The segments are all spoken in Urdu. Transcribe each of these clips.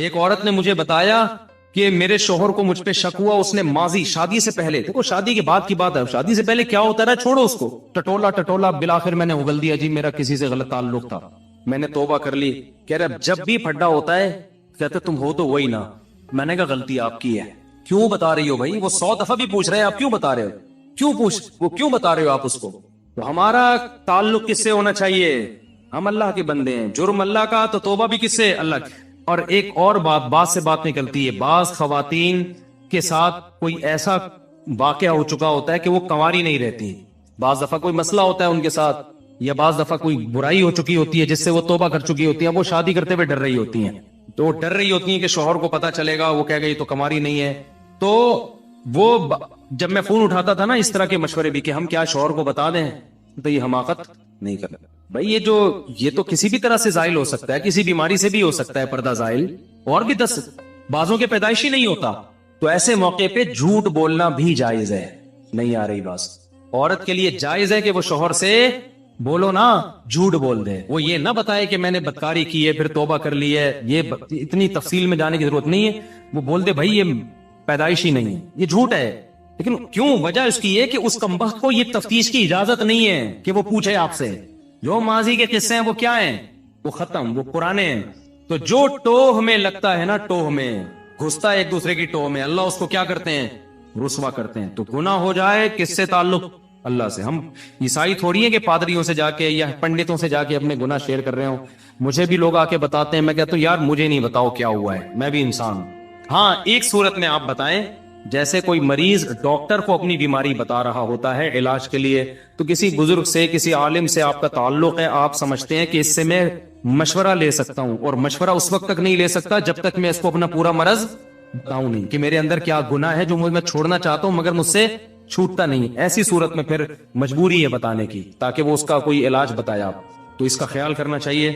ایک عورت نے مجھے بتایا کہ میرے شوہر کو مجھ پہ شک ہوا، اس نے ماضی شادی سے پہلے، دیکھو شادی کے بعد کی بات ہے، شادی سے پہلے کیا ہوتا رہا چھوڑو اس کو، ٹٹولا بالآخر میں نے اگل دیا جی میرا کسی سے غلط تعلق تھا، میں نے توبہ کر لی۔ کہہ رہے جب بھی پھڈا ہوتا ہے کہتے تم ہو تو وہی نا، میں نے کہا غلطی آپ کی ہے، کیوں بتا رہی ہو بھائی؟ وہ 100 دفعہ بھی پوچھ رہے ہیں آپ کیوں بتا رہے ہو، کیوں بتا رہے ہو آپ اس کو؟ تو ہمارا تعلق کس سے ہونا چاہیے؟ ہم اللہ کے بندے ہیں، جرم اللہ کا تو توبہ بھی کس سے؟ اللہ کی۔ اور ایک اور بات سے بات نکلتی ہے، بعض خواتین کے ساتھ کوئی ایسا واقعہ ہو چکا ہوتا ہے کہ وہ کنواری نہیں رہتی، بعض دفعہ کوئی مسئلہ ہوتا ہے ان کے ساتھ، یا بعض دفعہ کوئی برائی ہو چکی ہوتی ہے جس سے وہ توبہ کر چکی ہوتی ہیں، وہ شادی کرتے ہوئے ڈر رہی ہوتی ہیں، تو وہ ڈر رہی ہوتی ہیں کہ شوہر کو پتا چلے گا، وہ کہے گا یہ تو کنواری نہیں ہے۔ تو وہ جب میں فون اٹھاتا تھا نا اس طرح کے مشورے بھی کہ ہم کیا شوہر کو بتا دیں، تو یہ حماقت نہیں کرنا بھائی، یہ تو کسی بھی طرح سے زائل ہو سکتا ہے، کسی بیماری سے بھی ہو سکتا ہے پردہ زائل، اور بھی 10 بازوں کے پیدائشی نہیں ہوتا، تو ایسے موقع پہ جھوٹ بولنا بھی جائز ہے۔ نہیں آ رہی بات؟ عورت کے لیے جائز ہے کہ وہ شوہر سے بولو نا، جھوٹ بول دے، وہ یہ نہ بتائے کہ میں نے بدکاری کی ہے پھر توبہ کر لی ہے، یہ اتنی تفصیل میں جانے کی ضرورت نہیں ہے، وہ بول دے بھائی یہ پیدائشی نہیں ہے، یہ جھوٹ ہے، لیکن کیوں؟ وجہ اس کی ہے کہ اس کمبخت کو یہ تفتیش کی اجازت نہیں ہے کہ وہ پوچھے آپ سے، جو ماضی کے قصے ہیں وہ کیا ہیں؟ وہ ختم، وہ پرانے ہیں، تو جو ٹوہ میں لگتا ہے نا، ٹوہ میں گھستا ہے ایک دوسرے کی ٹوہ میں، اللہ اس کو کیا کرتے ہیں؟ رسوا کرتے ہیں۔ تو گناہ ہو جائے کس سے تعلق؟ اللہ سے۔ ہم عیسائی تھوڑی ہیں کہ پادریوں سے جا کے یا پنڈتوں سے جا کے اپنے گناہ شیئر کر رہے ہوں، مجھے بھی لوگ آ کے بتاتے ہیں، میں کہتا ہوں یار مجھے نہیں بتاؤ کیا ہوا ہے، میں بھی انسان ہوں۔ ہاں ایک صورت میں آپ بتائیں، جیسے کوئی مریض ڈاکٹر کو اپنی بیماری بتا رہا ہوتا ہے علاج کے لیے، تو کسی بزرگ سے کسی عالم سے آپ کا تعلق ہے، آپ سمجھتے ہیں کہ اس سے میں مشورہ لے سکتا ہوں، اور مشورہ اس وقت تک نہیں لے سکتا جب تک میں اس کو اپنا پورا مرض بتاؤں نہیں کہ میرے اندر کیا گناہ ہے جو میں چھوڑنا چاہتا ہوں مگر مجھ سے چھوٹتا نہیں۔ ایسی صورت میں پھر مجبوری ہے بتانے کی تاکہ وہ اس کا کوئی علاج بتایا آپ، تو اس کا خیال کرنا چاہیے۔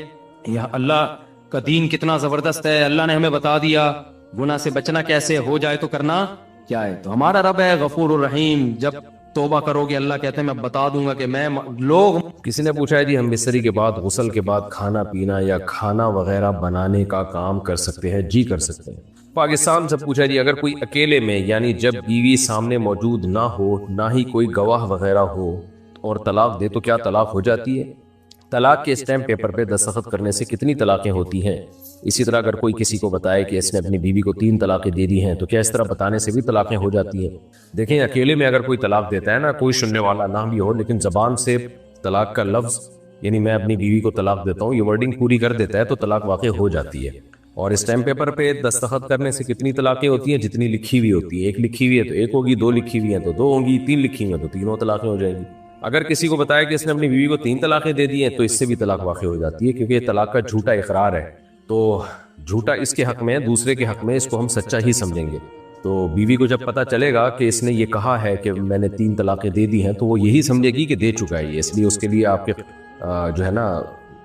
یہ اللہ کا دین کتنا زبردست ہے، اللہ نے ہمیں بتا دیا گناہ سے بچنا کیسے، ہو جائے تو کرنا کیا ہے۔ تو ہمارا رب ہے غفور الرحیم، جب توبہ کرو گے اللہ کہتے ہیں میں بتا دوں گا کہ میں لوگ۔ کسی نے پوچھا ہے جی ہم بستری کے بعد غسل کے بعد کھانا پینا یا کھانا وغیرہ بنانے کا کام کر سکتے ہیں؟ جی کر سکتے ہیں۔ پاکستان سے پوچھا جی اگر کوئی اکیلے میں یعنی جب بیوی سامنے موجود نہ ہو، نہ ہی کوئی گواہ وغیرہ ہو اور طلاق دے تو کیا طلاق ہو جاتی ہے؟ طلاق کے اسٹیمپ پیپر پہ دستخط کرنے سے کتنی طلاقیں ہوتی ہیں؟ اسی طرح اگر کوئی کسی کو بتائے کہ اس نے اپنی بیوی کو 3 طلاقیں دے دی ہیں تو کیا اس طرح بتانے سے بھی طلاقیں ہو جاتی ہیں؟ دیکھیں اکیلے میں اگر کوئی طلاق دیتا ہے نا، کوئی سننے والا نہ بھی ہو، لیکن زبان سے طلاق کا لفظ یعنی میں اپنی بیوی کو طلاق دیتا ہوں یہ ورڈنگ پوری کر دیتا ہے تو طلاق واقع ہو جاتی ہے۔ اور اسٹیمپ پیپر پہ دستخط کرنے سے کتنی طلاقیں ہوتی ہیں؟ جتنی لکھی ہوئی ہوتی ہے، 1 لکھی ہوئی ہے تو 1 ہوگی، 2 لکھی ہوئی ہیں تو 2 ہوں گی، 3 لکھی ہوئی ہیں تو 3 طلاقیں ہو جائیں گی۔ اگر کسی کو بتایا کہ اس نے اپنی بیوی کو 3 طلاقیں دے دی ہیں تو اس سے بھی طلاق واقع ہو جاتی ہے، کیونکہ یہ طلاق کا جھوٹا اقرار ہے، تو جھوٹا اس کے حق میں، دوسرے کے حق میں اس کو ہم سچا ہی سمجھیں گے۔ تو بیوی کو جب پتہ چلے گا کہ اس نے یہ کہا ہے کہ میں نے 3 طلاقیں دے دی ہیں تو وہ یہی سمجھے گی کہ دے چکا ہے یہ، اس لیے اس کے لیے آپ کے جو ہے نا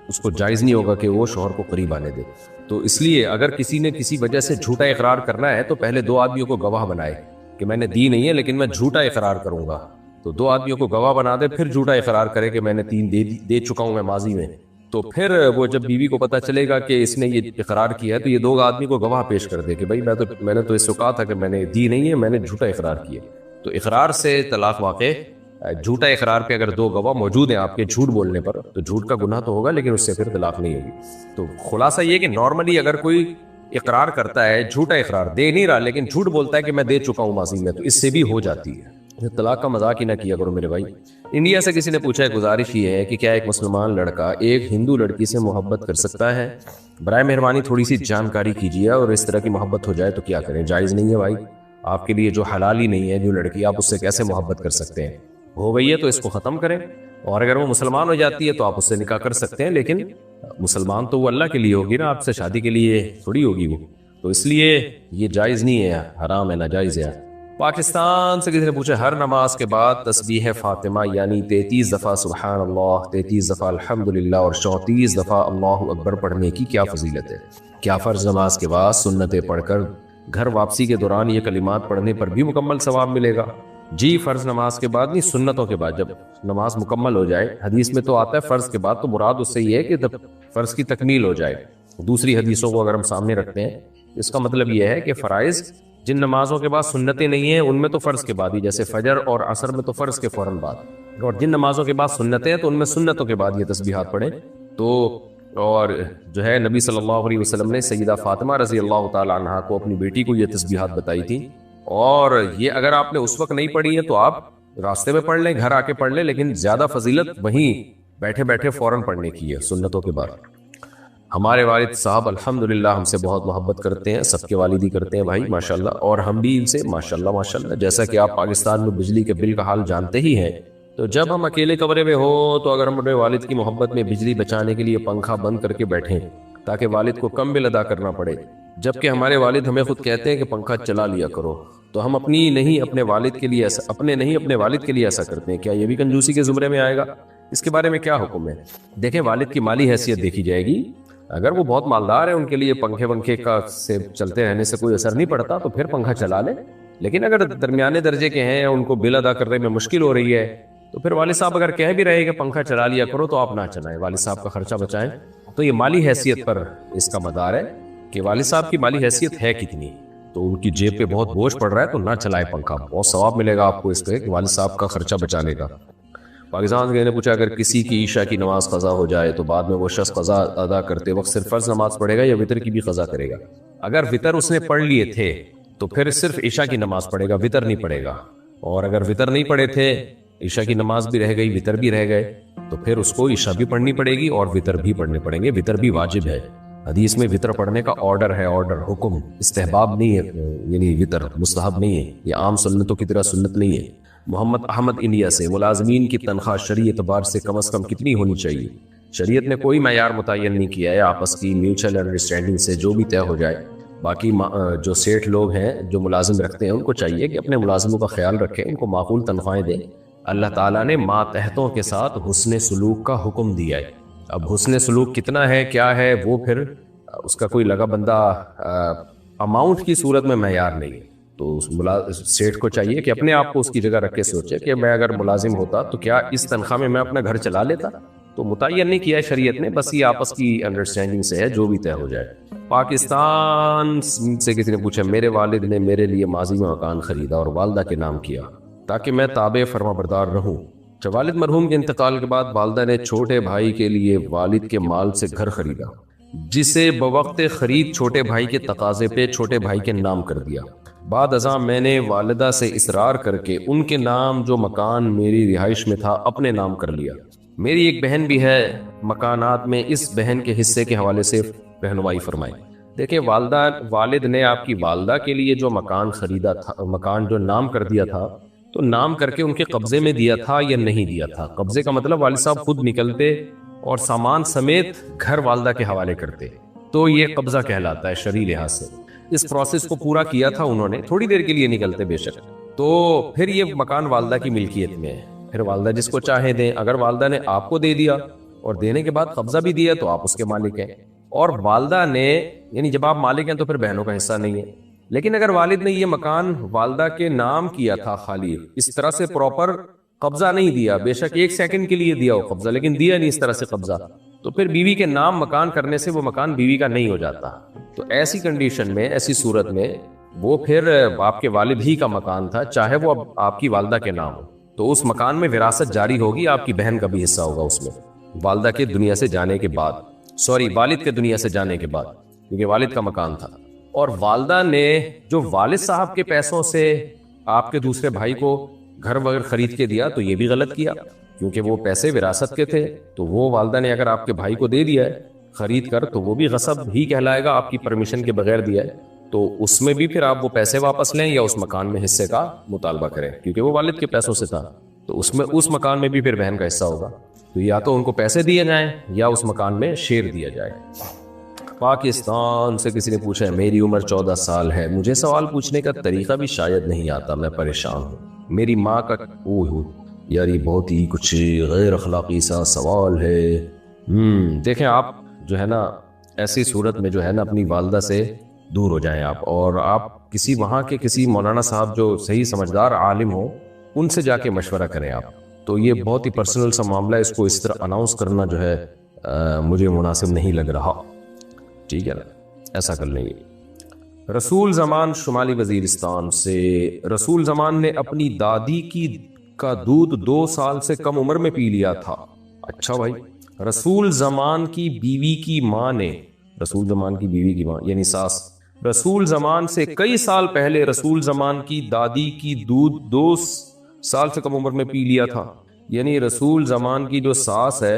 اس کو جائز نہیں ہوگا کہ وہ شوہر کو قریب آنے دے۔ تو اس لیے اگر کسی نے کسی وجہ سے جھوٹا اقرار کرنا ہے تو پہلے 2 آدمیوں کو گواہ بنائے کہ میں نے دی نہیں ہے لیکن میں جھوٹا اقرار کروں گا، تو 2 آدمیوں کو گواہ بنا دے، پھر جھوٹا اقرار کرے کہ میں نے 3 دے چکا ہوں میں ماضی میں، تو پھر وہ جب بیوی کو پتہ چلے گا کہ اس نے یہ اقرار کیا ہے تو یہ 2 آدمی کو گواہ پیش کر دے کہ بھائی میں نے تو اس کو کہا تھا کہ میں نے دی نہیں ہے، میں نے جھوٹا اقرار کیا۔ تو اقرار سے طلاق واقع، جھوٹا اقرار پہ اگر 2 گواہ موجود ہیں آپ کے جھوٹ بولنے پر تو جھوٹ کا گناہ تو ہوگا لیکن اس سے پھر طلاق نہیں ہوگی۔ تو خلاصہ یہ کہ نارملی اگر کوئی اقرار کرتا ہے، جھوٹا اقرار دے نہیں رہا لیکن جھوٹ بولتا ہے کہ میں دے چکا ہوں ماضی میں، تو اس سے بھی ہو جاتی ہے۔ طلاق کا مذاق ہی نہ کیا کرو میرے بھائی۔ انڈیا سے کسی نے پوچھا ہے، گزارش یہ ہے کہ کیا ایک مسلمان لڑکا ایک ہندو لڑکی سے محبت کر سکتا ہے؟ برائے مہربانی تھوڑی سی جانکاری کیجیے، اور اس طرح کی محبت ہو جائے تو کیا کریں؟ جائز نہیں ہے بھائی، آپ کے لیے جو حلال ہی نہیں ہے جو لڑکی، آپ اس سے کیسے محبت کر سکتے ہیں؟ ہو گئی ہے تو اس کو ختم کریں، اور اگر وہ مسلمان ہو جاتی ہے تو آپ اس سے نکاح کر سکتے ہیں، لیکن مسلمان تو وہ اللہ کے لیے ہوگی نا، آپ سے شادی کے لیے تھوڑی ہوگی وہ، تو اس لیے یہ جائز نہیں ہے، حرام ہے، ناجائز ہے۔ پاکستان سے کسی نے پوچھا ہر نماز کے بعد تسبیح فاطمہ یعنی 33 دفعہ سبحان اللہ، 33 دفعہ الحمدللہ اور 34 دفعہ اللہ اکبر پڑھنے کی کیا فضیلت ہے؟ کیا فرض نماز کے بعد سنتیں پڑھ کر گھر واپسی کے دوران یہ کلمات پڑھنے پر بھی مکمل ثواب ملے گا؟ جی، فرض نماز کے بعد نہیں، سنتوں کے بعد، جب نماز مکمل ہو جائے، حدیث میں تو آتا ہے فرض کے بعد، تو مراد اس سے یہ ہے کہ جب فرض کی تکمیل ہو جائے۔ دوسری حدیثوں کو اگر ہم سامنے رکھتے ہیں اس کا مطلب یہ ہے کہ فرائض جن نمازوں کے بعد سنتیں نہیں ہیں ان میں تو فرض کے بعد ہی، جیسے فجر اور عصر میں تو فرض کے فوراً بعد، اور جن نمازوں کے بعد سنتیں ہیں تو ان میں سنتوں کے بعد یہ تسبیحات پڑھیں۔ تو اور جو ہے نبی صلی اللہ علیہ وسلم نے سیدہ فاطمہ رضی اللہ تعالی عنہا کو، اپنی بیٹی کو، یہ تسبیحات بتائی تھی، اور یہ اگر آپ نے اس وقت نہیں پڑھی ہے تو آپ راستے میں پڑھ لیں، گھر آ کے پڑھ لیں، لیکن زیادہ فضیلت وہیں بیٹھے بیٹھے فوراً پڑھنے کی ہے سنتوں کے بعد۔ ہمارے والد صاحب الحمدللہ ہم سے بہت محبت کرتے ہیں، سب کے والد ہی کرتے ہیں بھائی ماشاءاللہ، اور ہم بھی ان سے ماشاءاللہ ماشاءاللہ۔ جیسا کہ آپ پاکستان میں بجلی کے بل کا حال جانتے ہی ہیں، تو جب ہم اکیلے کمرے میں ہوں تو اگر ہم اپنے والد کی محبت میں بجلی بچانے کے لیے پنکھا بند کر کے بیٹھیں تاکہ والد کو کم بل ادا کرنا پڑے، جبکہ ہمارے والد ہمیں خود کہتے ہیں کہ پنکھا چلا لیا کرو، تو ہم اپنے والد کے لیے ایسا کرتے ہیں، کیا یہ بھی کنجوسی کے زمرے میں آئے گا؟ اس کے بارے میں کیا حکم ہے؟ دیکھیں، والد کی مالی حیثیت دیکھی جائے گی، اگر وہ بہت مالدار ہے، ان کے لیے پنکھے ونکھے کا سے چلتے رہنے سے کوئی اثر نہیں پڑتا تو پھر پنکھا چلا لیں، لیکن اگر درمیانے درجے کے ہیں، ان کو بل ادا کرنے میں مشکل ہو رہی ہے، تو پھر والد صاحب اگر کہہ بھی رہے کہ پنکھا چلا لیا کرو تو آپ نہ چلائیں، والد صاحب کا خرچہ بچائیں۔ تو یہ مالی حیثیت پر اس کا مدار ہے کہ والد صاحب کی مالی حیثیت ہے کتنی، تو ان کی جیب پہ بہت بوجھ پڑ رہا ہے تو نہ چلائیں پنکھا، بہت ثواب ملے گا آپ کو اس پہ کہ والد صاحب کا خرچہ بچانے کا۔ پاکستان کے نے پوچھا، اگر کسی کی عشاء کی نماز قضا ہو جائے تو بعد میں وہ شخص قضا ادا کرتے وقت صرف فرض نماز پڑھے گا یا وتر کی بھی قضا کرے گا؟ اگر وتر اس نے پڑھ لیے تھے تو پھر صرف عشاء کی نماز پڑھے گا، وتر نہیں پڑھے گا، اور اگر وتر نہیں پڑھے تھے، عشاء کی نماز بھی رہ گئی، وتر بھی رہ گئے، تو پھر اس کو عشاء بھی پڑھنی پڑے گی اور وتر بھی پڑھنے پڑیں گے، وتر بھی واجب ہے۔ حدیث میں وتر پڑھنے کا آرڈر ہے، آرڈر، حکم، استحباب نہیں ہے، یعنی وتر مستحب نہیں ہے، یہ عام سنتوں کی طرح سنت نہیں ہے۔ محمد احمد انڈیا سے، ملازمین کی تنخواہ شرعی اعتبار سے کم از کم کتنی ہونی چاہیے؟ شریعت نے کوئی معیار متعین نہیں کیا ہے، آپس کی میوچل انڈرسٹینڈنگ سے جو بھی طے ہو جائے۔ باقی جو سیٹھ لوگ ہیں جو ملازم رکھتے ہیں ان کو چاہیے کہ اپنے ملازموں کا خیال رکھیں، ان کو معقول تنخواہیں دیں۔ اللہ تعالیٰ نے ماتحتوں کے ساتھ حسن سلوک کا حکم دیا ہے، اب حسن سلوک کتنا ہے کیا ہے وہ پھر اس کا کوئی لگا بندہ اماؤنٹ کی صورت میں معیار نہیں ہے، تو سیٹھ کو چاہیے کہ اپنے آپ کو اس کی جگہ رکھ کے سوچے کہ میں اگر ملازم ہوتا تو کیا اس تنخواہ میں میں اپنا گھر چلا لیتا؟ تو متعین نہیں کیا ہے شریعت نے، بس یہ آپس کی انڈرسٹینڈنگ سے ہے، جو بھی طے ہو جائے۔ پاکستان سے کسی نے پوچھا، میرے والد نے میرے لیے ماضی میں مکان خریدا اور والدہ کے نام کیا تاکہ میں تابع فرما بردار رہوں۔ والد مرحوم کے انتقال کے بعد والدہ نے چھوٹے بھائی کے لیے والد کے مال سے گھر خریدا، جسے بوقت خرید چھوٹے بھائی کے تقاضے پہ چھوٹے بھائی کے نام کر دیا۔ بعد ازاں میں نے والدہ سے اصرار کر کے ان کے نام جو مکان میری رہائش میں تھا اپنے نام کر لیا۔ میری ایک بہن بھی ہے مکانات میں، اس بہن کے حصے کے حوالے سے رہنمائی فرمائیں۔ دیکھیں، والد نے آپ کی والدہ کے لیے جو مکان خریدا تھا، مکان جو نام کر دیا تھا، تو نام کر کے ان کے قبضے میں دیا تھا یا نہیں دیا تھا؟ قبضے کا مطلب والد صاحب خود نکلتے اور سامان سمیت گھر والدہ کے حوالے کرتے، تو یہ قبضہ کہلاتا ہے شرعی لحاظ سے۔ اس پروسیس کو پورا کیا تھا انہوں نے، تھوڑی دیر کے لیے نکلتے بے شک، تو پھر یہ مکان والدہ کی ملکیت میں ہے، پھر والدہ جس کو چاہے دیں۔ اگر والدہ نے آپ کو دے دیا اور دینے کے بعد قبضہ بھی دیا تو آپ اس کے مالک ہیں، اور والدہ نے، یعنی جب آپ مالک ہیں تو پھر بہنوں کا حصہ نہیں ہے۔ لیکن اگر والد نے یہ مکان والدہ کے نام کیا تھا، خالی اس طرح سے پراپر قبضہ نہیں دیا، بے شک 1 سیکنڈ کے لیے دیا ہو قبضہ، لیکن دیا نہیں اس طرح سے قبضہ، تو پھر بیوی کے نام مکان کرنے سے وہ مکان بیوی کا نہیں ہو جاتا۔ تو ایسی کنڈیشن میں، ایسی صورت میں وہ پھر آپ کے والد ہی کا مکان تھا، چاہے وہ آپ کی والدہ کے نام ہو، تو اس مکان میں وراثت جاری ہوگی، آپ کی بہن کا بھی حصہ ہوگا اس میں، والدہ کے دنیا سے جانے کے بعد، والد کے دنیا سے جانے کے بعد، کیونکہ والد کا مکان تھا۔ اور والدہ نے جو والد صاحب کے پیسوں سے آپ کے دوسرے بھائی کو گھر وغیرہ خرید کے دیا تو یہ بھی غلط کیا، کیونکہ وہ پیسے وراثت کے تھے، تو وہ والدہ نے اگر آپ کے بھائی کو دے دیا ہے خرید کر تو وہ بھی غصب ہی کہلائے گا، آپ کی پرمیشن کے بغیر دیا ہے، تو اس میں بھی پھر آپ وہ پیسے واپس لیں یا اس مکان میں حصے کا مطالبہ کریں، کیونکہ وہ والد کے پیسوں سے تھا، تو اس مکان میں بھی پھر بہن کا حصہ ہوگا، تو یا تو ان کو پیسے دیے جائیں یا اس مکان میں شیئر دیا جائے۔ پاکستان سے کسی نے پوچھا ہے، میری عمر 14 سال ہے، مجھے سوال پوچھنے کا طریقہ بھی شاید نہیں آتا، میں پریشان ہوں، میری ماں کا یار یہ بہت ہی کچھ غیر اخلاقی سا سوال ہے۔ دیکھیں، آپ جو ہے نا ایسی صورت میں جو ہے نا اپنی والدہ سے دور ہو جائیں آپ، اور آپ کسی وہاں کے کسی مولانا صاحب جو صحیح سمجھدار عالم ہو ان سے جا کے مشورہ کریں آپ، تو یہ بہت ہی پرسنل سا معاملہ ہے، اس کو اس طرح اناؤنس کرنا جو ہے مجھے مناسب نہیں لگ رہا، ٹھیک ہے نا، ایسا کر لیں گے۔ رسول زمان شمالی وزیرستان سے، رسول زمان نے اپنی دادی کا دودھ 2 سال سے کم عمر میں پی لیا تھا۔ اچھا بھائی، رسول زمان کی بیوی کی ماں نے، رسول زمان کی بیوی کی ماں یعنی ساس، رسول زمان سے کئی سال پہلے رسول زمان کی دادی کی دودھ 2 سال سے کم عمر میں پی لیا تھا۔ یعنی رسول زمان کی جو ساس ہے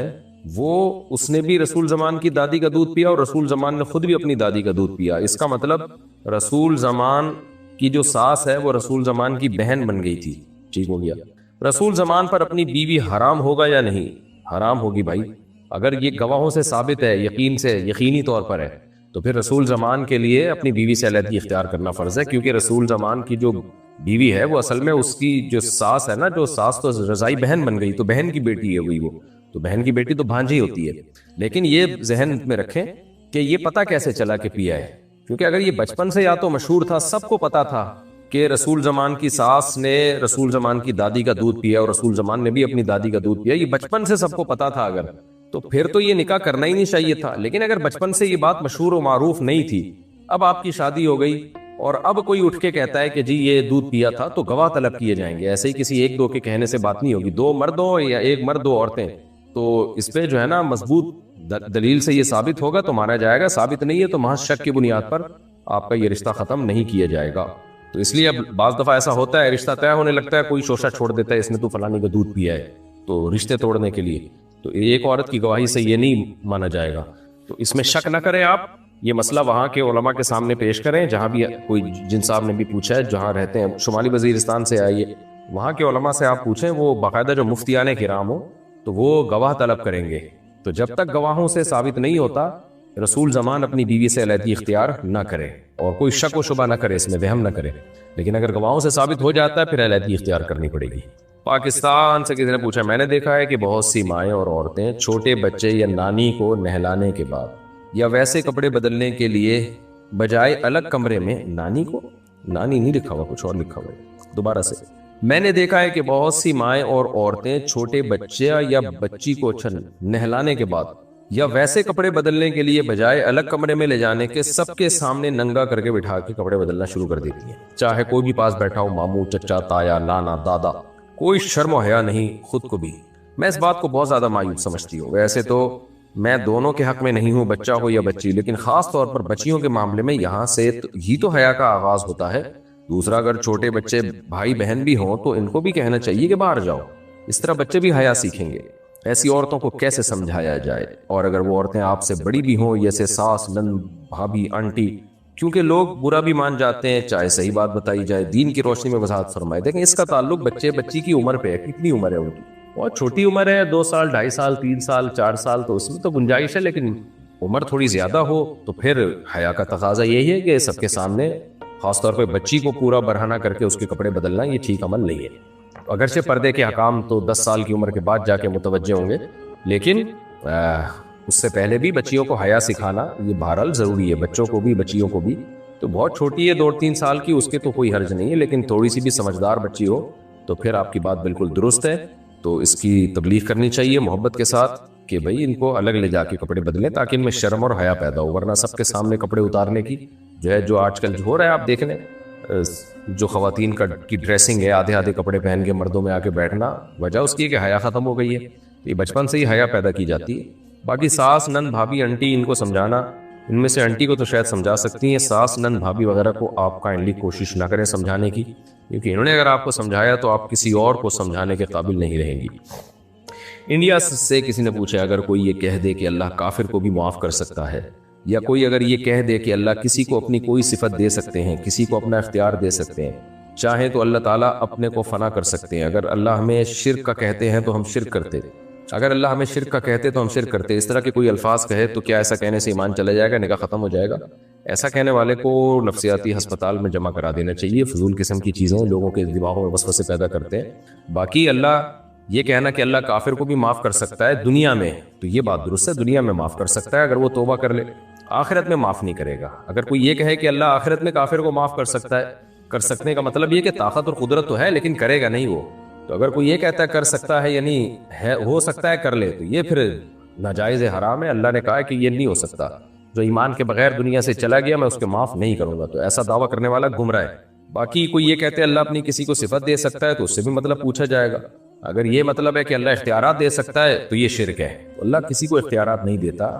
وہ اس نے بھی رسول زمان کی دادی کا دودھ پیا اور رسول زمان نے خود بھی اپنی دادی کا دودھ پیا۔ اس کا مطلب رسول زمان کی جو ساس ہے وہ رسول زمان کی بہن بن گئی تھی۔ ٹھیک ہو گیا۔ رسول زمان پر اپنی بیوی حرام ہوگا یا نہیں؟ حرام ہوگی بھائی، اگر یہ گواہوں سے ثابت ہے، یقینی طور پر ہے، تو پھر رسول زمان کے لیے اپنی بیوی سے علیحدگی اختیار کرنا فرض ہے، کیونکہ رسول زمان کی جو بیوی ہے وہ اصل میں اس کی جو ساس ہے نا، جو ساس تو رضائی بہن بن گئی، تو بہن کی بیٹی ہے ہوئی وہ، تو بہن کی بیٹی تو بھانجی ہوتی ہے۔ لیکن یہ ذہن میں رکھیں کہ یہ پتہ کیسے چلا کہ پیا ہے، کیونکہ اگر یہ بچپن سے یا تو مشہور تھا، سب کو پتا تھا کہ رسول زمان کی ساس نے رسول زمان کی دادی کا دودھ پیا اور رسول زمان نے بھی اپنی دادی کا دودھ پیا، یہ بچپن سے سب کو پتا تھا، اگر تو پھر تو یہ نکاح کرنا ہی نہیں چاہیے تھا۔ لیکن اگر بچپن سے یہ بات مشہور و معروف نہیں تھی، اب آپ کی شادی ہو گئی اور اب کوئی اٹھ کے کہتا ہے کہ جی یہ دودھ پیا تھا، تو گواہ طلب کیے جائیں گے۔ ایسے ہی کسی ایک دو کے کہنے سے بات نہیں ہوگی، 2 مرد ہو یا 1 مرد 2 عورتیں، تو اس پہ جو ہے نا مضبوط دلیل سے یہ ثابت ہوگا تو مانا جائے گا، ثابت نہیں ہے تو محض شک کی بنیاد پر آپ کا یہ رشتہ ختم نہیں کیا جائے گا۔ تو اس لیے اب بعض دفعہ ایسا ہوتا ہے، رشتہ طے ہونے لگتا ہے، کوئی شوشہ چھوڑ دیتا ہے اس نے تو فلانی کا دودھ پیا ہے، تو رشتے توڑنے کے لیے، تو ایک عورت کی گواہی سے یہ نہیں مانا جائے گا۔ تو اس میں شک نہ کریں آپ، یہ مسئلہ وہاں کے علماء کے سامنے پیش کریں، جہاں بھی کوئی جن صاحب نے بھی پوچھا ہے، جہاں رہتے ہیں شمالی وزیرستان سے آئیے، وہاں کے علماء سے آپ پوچھیں، وہ باقاعدہ جو مفتیان کرام ہو تو وہ گواہ طلب کریں گے۔ تو جب تک گواہوں سے ثابت نہیں ہوتا، رسول زمان اپنی بیوی سے علیحدگی اختیار نہ کرے اور کوئی شک و شبہ نہ کرے، اس میں وہم نہ کرے۔ لیکن اگر گواہوں سے ثابت ہو جاتا ہے پھر علیحدگی اختیار کرنی پڑے گی۔ پاکستان سے کسی نے پوچھا، میں نے دیکھا ہے کہ بہت سی مائیں اور عورتیں چھوٹے بچے یا نانی کو نہلانے کے بعد یا ویسے کپڑے بدلنے کے لیے بجائے الگ کمرے میں، نانی کو، نانی نہیں لکھا ہوا، کچھ اور لکھا ہوا ہے، دوبارہ سے، میں نے دیکھا ہے کہ بہت سی مائیں اور عورتیں چھوٹے بچے یا بچی کو نہلانے کے بعد یا ویسے کپڑے بدلنے کے لیے بجائے الگ کمرے میں لے جانے کے سب کے سامنے ننگا کر کے بٹھا کے کپڑے بدلنا شروع کر دیتی ہیں، چاہے کوئی بھی پاس بیٹھا ہو، ماموں، چچا، تایا، نانا، دادا، کوئی شرم و حیا نہیں خود کو بھی۔ میں اس بات کو بہت زیادہ مایوب سمجھتی ہوں۔ ویسے تو میں دونوں کے حق میں نہیں ہوں، بچہ ہو یا بچی، لیکن خاص طور پر بچیوں کے معاملے میں یہاں سے ہی تو حیا کا آغاز ہوتا ہے۔ دوسرا، اگر چھوٹے بچے بھائی بہن بھی ہوں تو ان کو بھی کہنا چاہیے کہ باہر جاؤ، اس طرح بچے بھی حیا سیکھیں گے۔ ایسی عورتوں کو کیسے سمجھایا جائے؟ اور اگر وہ عورتیں آپ سے بڑی بھی ہوں، جیسے ساس، نند، بھابھی، آنٹی، کیونکہ لوگ برا بھی مان جاتے ہیں، چاہے صحیح بات بتائی جائے، دین کی روشنی میں وضاحت فرمائے۔ دیکھیں اس کا تعلق بچے بچی کی عمر پہ ہے، کتنی عمر ہے ان کی، بہت چھوٹی عمر ہے، 2 سال، 2.5 سال، 3 سال، 4 سال، تو اس میں تو گنجائش ہے، لیکن عمر تھوڑی زیادہ ہو تو پھر حیا کا تقاضا یہی ہے کہ سب کے سامنے، خاص طور پہ بچی کو پورا برہنہ کر کے اس کے کپڑے بدلنا یہ ٹھیک عمل نہیں ہے۔ اگرچہ پردے کے حکام تو 10 سال کی عمر کے بعد جا کے متوجہ ہوں گے، لیکن اس سے پہلے بھی بچیوں کو حیا سکھانا یہ بہرحال ضروری ہے، بچوں کو بھی بچیوں کو بھی۔ تو بہت چھوٹی ہے 2-3 سال کی، اس کے تو کوئی حرج نہیں ہے، لیکن تھوڑی سی بھی سمجھدار بچی ہو تو پھر آپ کی بات بالکل درست ہے، تو اس کی تبلیغ کرنی چاہیے محبت کے ساتھ کہ بھائی ان کو الگ لے جا کے کپڑے بدلیں تاکہ ان میں شرم اور حیا پیدا ہو، ورنہ سب کے سامنے کپڑے اتارنے کی جو آج کل ہو رہا ہے، آپ دیکھ لیں جو خواتین کی ڈریسنگ ہے، آدھے آدھے کپڑے پہن کے مردوں میں آ کے بیٹھنا، وجہ اس کی کہ حیا ختم ہو گئی ہے، یہ بچپن سے ہی حیا پیدا کی جاتی ہے۔ باقی ساس، نند، بھابھی، انٹی، ان کو سمجھانا، ان میں سے انٹی کو تو شاید سمجھا سکتی ہیں، ساس، نند، بھابھی وغیرہ کو آپ کائنڈلی کوشش نہ کریں سمجھانے کی، کیونکہ انہوں نے اگر آپ کو سمجھایا تو آپ کسی اور کو سمجھانے کے قابل نہیں رہیں گی۔ انڈیا سے کسی نے پوچھا، اگر کوئی یہ کہہ دے کہ اللہ کافر کو بھی معاف کر سکتا ہے، یا کوئی اگر یہ کہہ دے کہ اللہ کسی کو اپنی کوئی صفت دے سکتے ہیں، کسی کو اپنا اختیار دے سکتے ہیں، چاہیں تو اللہ تعالیٰ اپنے کو فنا کر سکتے ہیں، اگر اللہ ہمیں شرک کا کہتے ہیں تو ہم شرک کرتے، اگر اللہ ہمیں شرک کا کہتے تو ہم شرک کرتے، اس طرح کے کوئی الفاظ کہے تو کیا ایسا کہنے سے ایمان چلا جائے گا، نکاح ختم ہو جائے گا؟ ایسا کہنے والے کو نفسیاتی ہسپتال میں جمع کرا دینا چاہیے، فضول قسم کی چیزیں لوگوں کے دماغوں میں وسوسے پیدا کرتے ہیں۔ باقی اللہ یہ کہنا کہ اللہ کافر کو بھی معاف کر سکتا ہے دنیا میں، تو یہ بات درست ہے، دنیا میں معاف کر سکتا ہے اگر وہ توبہ کر لے، آخرت میں معاف نہیں کرے گا۔ اگر کوئی یہ کہے کہ اللہ آخرت میں کافر کو معاف کر سکتا ہے، کر سکنے کا مطلب یہ کہ طاقت اور قدرت تو ہے لیکن کرے گا نہیں وہ، تو اگر کوئی یہ کہتا ہے کر سکتا ہے، یعنی ہے ہو سکتا ہے کر لے، تو یہ پھر ناجائز حرام ہے، اللہ نے کہا ہے کہ یہ نہیں ہو سکتا۔ جو ایمان کے بغیر دنیا سے چلا گیا میں اس کے معاف نہیں کروں گا. تو ایسا دعویٰ کرنے والا گمراہ ہے. باقی کوئی یہ کہتے ہیں اللہ اپنی کسی کو صفت دے سکتا ہے تو اس سے بھی مطلب پوچھا جائے گا. اگر یہ مطلب ہے کہ اللہ اختیارات دے سکتا ہے تو یہ شرک ہے. اللہ کسی کو اختیارات نہیں دیتا,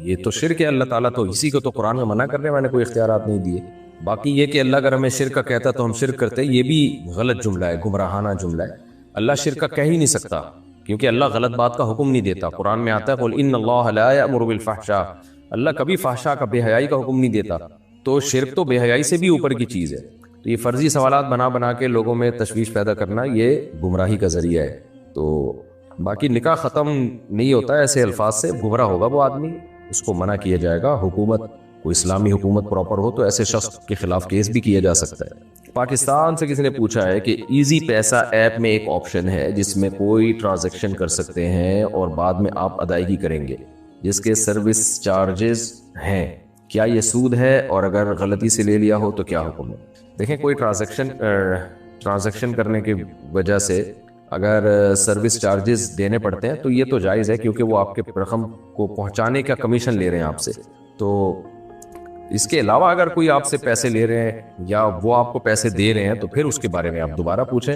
یہ تو شرک ہے. اللہ تعالیٰ تو اسی کو تو قرآن میں منع کر رہے ہیں, میں نے کوئی اختیارات نہیں دیے. باقی یہ کہ اللہ اگر ہمیں شرک کا کہتا تو ہم شرک کرتے, یہ بھی غلط جملہ ہے, گمراہانہ جملہ ہے. اللہ شرک کا کہہ ہی نہیں سکتا کیونکہ اللہ غلط بات کا حکم نہیں دیتا. قرآن میں آتا ہے قل ان اللہ لا یأمر بالفحشاء, اللہ کبھی فحشاء کا, بے حیائی کا حکم نہیں دیتا. تو شرک تو بے حیائی سے بھی اوپر کی چیز ہے. تو یہ فرضی سوالات بنا کے لوگوں میں تشویش پیدا کرنا یہ گمراہی کا ذریعہ ہے. تو باقی نکاح ختم نہیں ہوتا ہے ایسے الفاظ سے. گمراہ ہوگا وہ آدمی, اس کو منع کیا جائے گا. حکومت, کوئی اسلامی حکومت پراپر ہو تو ایسے شخص کے خلاف کیس بھی کیا جا سکتا ہے. پاکستان سے کسی نے پوچھا ہے کہ ایزی پیسہ ایپ میں ایک آپشن ہے جس میں کوئی ٹرانزیکشن کر سکتے ہیں اور بعد میں آپ ادائیگی کریں گے جس کے سروس چارجز ہیں, کیا یہ سود ہے, اور اگر غلطی سے لے لیا ہو تو کیا حکم ہے؟ دیکھیں, کوئی ٹرانزیکشن کرنے کی وجہ سے اگر سروس چارجز دینے پڑتے ہیں تو یہ تو جائز ہے کیونکہ وہ آپ کے رقم کو پہنچانے کا کمیشن لے رہے ہیں آپ سے. تو اس کے علاوہ اگر کوئی آپ سے پیسے لے رہے ہیں یا وہ آپ کو پیسے دے رہے ہیں تو پھر اس کے بارے میں آپ دوبارہ پوچھیں.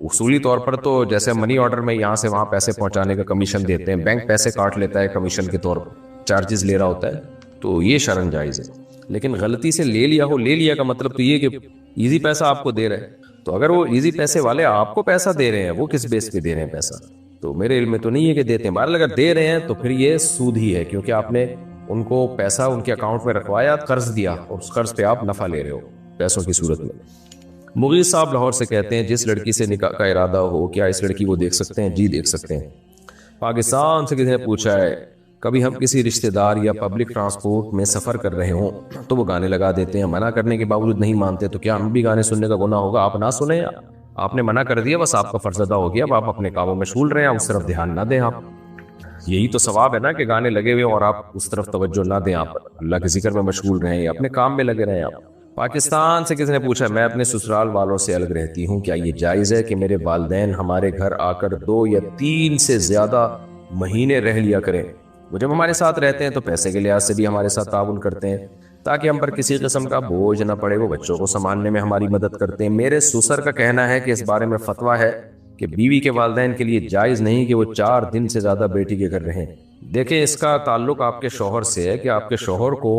اصولی طور پر تو جیسے منی آرڈر میں یہاں سے وہاں پیسے پہنچانے کا کمیشن دیتے ہیں, بینک پیسے کاٹ لیتا ہے کمیشن کے طور پر, چارجز لے رہا ہوتا ہے, تو یہ شرعاً جائز ہے. لیکن غلطی سے لے لیا ہو, لے لیا کا مطلب تو یہ کہ ایزی پیسہ آپ کو دے رہے ہیں, تو اگر وہ ایزی پیسے والے آپ کو پیسہ دے رہے ہیں وہ کس بیس پہ دے رہے ہیں پیسہ, تو میرے علم میں تو نہیں ہے کہ دیتے ہیں. بہرحال اگر دے رہے ہیں تو پھر یہ سود ہی ہے کیونکہ آپ نے ان کو پیسہ ان کے اکاؤنٹ میں رکھوایا, قرض دیا, اور اس قرض پہ آپ نفع لے رہے ہو پیسوں کی صورت میں. مغیث صاحب لاہور سے کہتے ہیں جس لڑکی سے نکاح کا ارادہ ہو کیا اس لڑکی کو دیکھ سکتے ہیں؟ جی دیکھ سکتے ہیں. پاکستان سے کسی نے پوچھا ہے کبھی ہم کسی رشتہ دار یا پبلک ٹرانسپورٹ میں سفر کر رہے ہوں تو وہ گانے لگا دیتے ہیں, منع کرنے کے باوجود نہیں مانتے, تو کیا ہم بھی گانے سننے کا گناہ ہوگا؟ آپ نہ سنیں, آپ نے منع کر دیا, بس آپ کا فرض ادا ہو گیا, اب آپ اپنے کاموں میں مشغول رہیں, اس طرف دھیان نہ دیں. آپ یہی تو ثواب ہے نا کہ گانے لگے ہوئے اور آپ اس طرف توجہ نہ دیں, آپ اللہ کے ذکر میں مشغول رہیں, اپنے کام میں لگے رہیں آپ. پاکستان سے کسی نے پوچھا میں اپنے سسرال والوں سے الگ رہتی ہوں, کیا یہ جائز ہے کہ میرے والدین ہمارے گھر آ کر 2 یا 3 سے زیادہ مہینے رہ لیا کریں؟ وہ جب ہمارے ساتھ رہتے ہیں تو پیسے کے لحاظ سے بھی ہمارے ساتھ تعاون کرتے ہیں تاکہ ہم پر کسی قسم کا بوجھ نہ پڑے, وہ بچوں کو سنبھالنے میں ہماری مدد کرتے ہیں. میرے سسر کا کہنا ہے کہ اس بارے میں فتویٰ ہے کہ بیوی کے والدین کے لیے جائز نہیں کہ وہ 4 دن سے زیادہ بیٹی کے گھر رہیں. دیکھیں, اس کا تعلق آپ کے شوہر سے ہے کہ آپ کے شوہر کو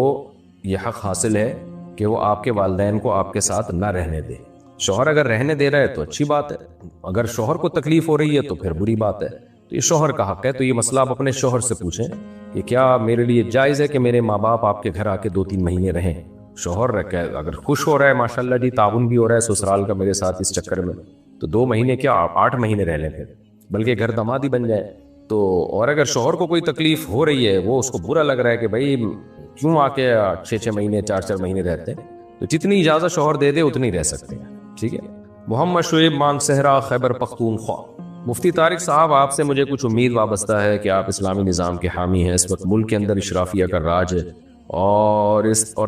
یہ حق حاصل ہے کہ وہ آپ کے والدین کو آپ کے ساتھ نہ رہنے دے. شوہر اگر رہنے دے رہا ہے تو اچھی بات ہے, اگر شوہر کو تکلیف ہو رہی ہے تو پھر بری بات ہے. تو یہ شوہر کا حق ہے, تو یہ مسئلہ آپ اپنے شوہر سے پوچھیں کہ کیا میرے لیے جائز ہے کہ میرے ماں باپ آپ کے گھر آ کے 2-3 مہینے رہیں. شوہر اگر خوش ہو رہا ہے ماشاءاللہ جی, تعاون بھی ہو رہا ہے سسرال کا میرے ساتھ اس چکر میں, تو 2 مہینے کیا آپ 8 مہینے رہ لیں, پھر بلکہ گھر داماد ہی بن جائے. تو اور اگر شوہر کو کوئی تکلیف ہو رہی ہے, وہ اس کو برا لگ رہا ہے کہ بھائی کیوں آ کے 6 مہینے 4 مہینے رہتے ہیں, تو جتنی اجازت شوہر دے دے اتنی رہ سکتے ہیں. ٹھیک ہے. محمد شعیب مان صحرا, خیبر پختونخوا. مفتی طارق صاحب, آپ سے مجھے کچھ امید وابستہ ہے کہ آپ اسلامی نظام کے حامی ہیں. اس وقت ملک کے اندر اشرافیہ کا راج ہے اور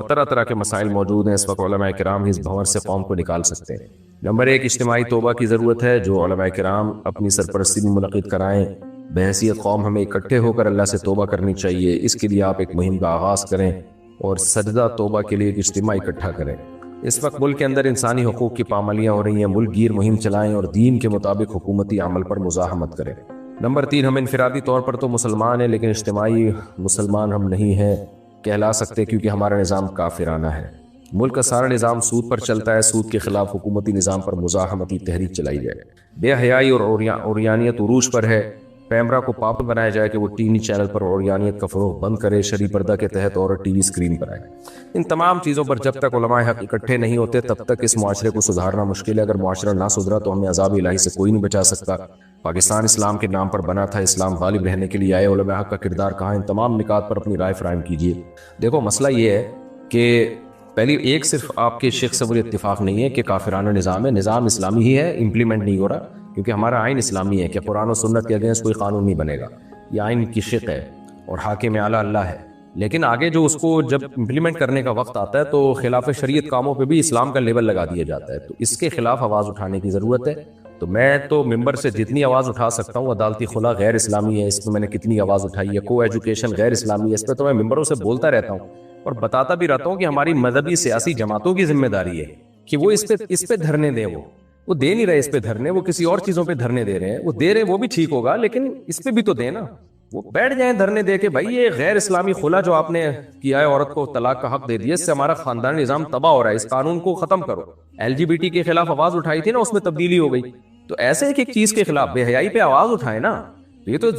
طرح طرح کے مسائل موجود ہیں. اس وقت علماء کرام اس بھنور سے قوم کو نکال سکتے ہیں. نمبر 1, اجتماعی توبہ کی ضرورت ہے جو علماء کرام اپنی سرپرستی میں منعقد کرائیں. بحیثیت قوم ہمیں اکٹھے ہو کر اللہ سے توبہ کرنی چاہیے. اس کے لیے آپ ایک مہم کا آغاز کریں اور سجدہ توبہ کے لیے ایک اجتماع اکٹھا کریں. اس وقت ملک کے اندر انسانی حقوق کی پامالیاں ہو رہی ہیں. ملک گیر مہم چلائیں اور دین کے مطابق حکومتی عمل پر مزاحمت کریں. نمبر 3, ہم انفرادی طور پر تو مسلمان ہیں لیکن اجتماعی مسلمان ہم نہیں ہیں کہلا سکتے کیونکہ ہمارا نظام کافرانہ ہے. ملک کا سارا نظام سود پر چلتا ہے. سود کے خلاف حکومتی نظام پر مزاحمتی تحریک چلائی جائے. بے حیائی اور عریانیت عروج پر ہے. پیمرا کو پابند بنایا جائے کہ وہ ٹی وی چینل پر عریانیت کا فروغ بند کرے. شرعی پردہ کے تحت اور ٹی وی اسکرین پر آئے. ان تمام چیزوں پر جب تک علماء حق اکٹھے نہیں ہوتے تب تک اس معاشرے کو سدھارنا مشکل ہے. اگر معاشرہ نہ سدھرا تو ہمیں عذاب الہی سے کوئی نہیں بچا سکتا. پاکستان اسلام کے نام پر بنا تھا, اسلام غالب رہنے کے لیے آئے. علماء حق کا کردار کہاں؟ ان تمام نکات پر اپنی رائے فراہم کیجیے. دیکھو, مسئلہ یہ ہے کہ پہلی ایک صرف آپ کے شیخ سے مجھے اتفاق نہیں ہے کہ کافرانہ نظام ہے. نظام اسلامی ہی ہے, امپلیمنٹ نہیں ہو رہا کیونکہ ہمارا آئین اسلامی ہے کہ قرآن و سنت کے اگینسٹ کوئی قانون نہیں بنے گا. یہ آئین کی شق ہے اور حاکم اعلیٰ اللہ ہے. لیکن آگے جو اس کو جب امپلیمنٹ کرنے کا وقت آتا ہے تو خلاف شریعت کاموں پہ بھی اسلام کا لیبل لگا دیا جاتا ہے. تو اس کے خلاف آواز اٹھانے کی ضرورت ہے. تو میں تو ممبر سے جتنی آواز اٹھا سکتا ہوں, عدالتی خلا غیر اسلامی ہے, اس میں نے کتنی آواز اٹھائی ہے, کو ایجوکیشن غیر اسلامی ہے, اس پہ تو میں ممبروں سے بولتا رہتا ہوں. اور بتاتا بھی رہتا ہوں کہ ہماری مذہبی سیاسی جماعتوں کی ذمہ داری ہے کہ وہ اس پہ دھرنے دیں. وہ دے نہیں رہے اس پہ دھرنے, وہ کسی اور چیزوں پہ دھرنے دے رہے ہیں. وہ دے رہے وہ بھی ٹھیک ہوگا, لیکن اس پہ بھی تو دیں نا. وہ بیٹھ جائیں دھرنے دے کے, بھائی یہ غیر اسلامی خلا جو آپ نے کیا ہے, عورت کو طلاق کا حق دے دیا, اس سے ہمارا خاندانی نظام تباہ ہو رہا ہے, اس قانون کو ختم کرو. LGBT کے خلاف آواز اٹھائی تھی نا, اس میں تبدیلی ہو گئی. تو ایسے ایک چیز کے خلاف بے حیائی پہ آواز اٹھائے نا. یہ تو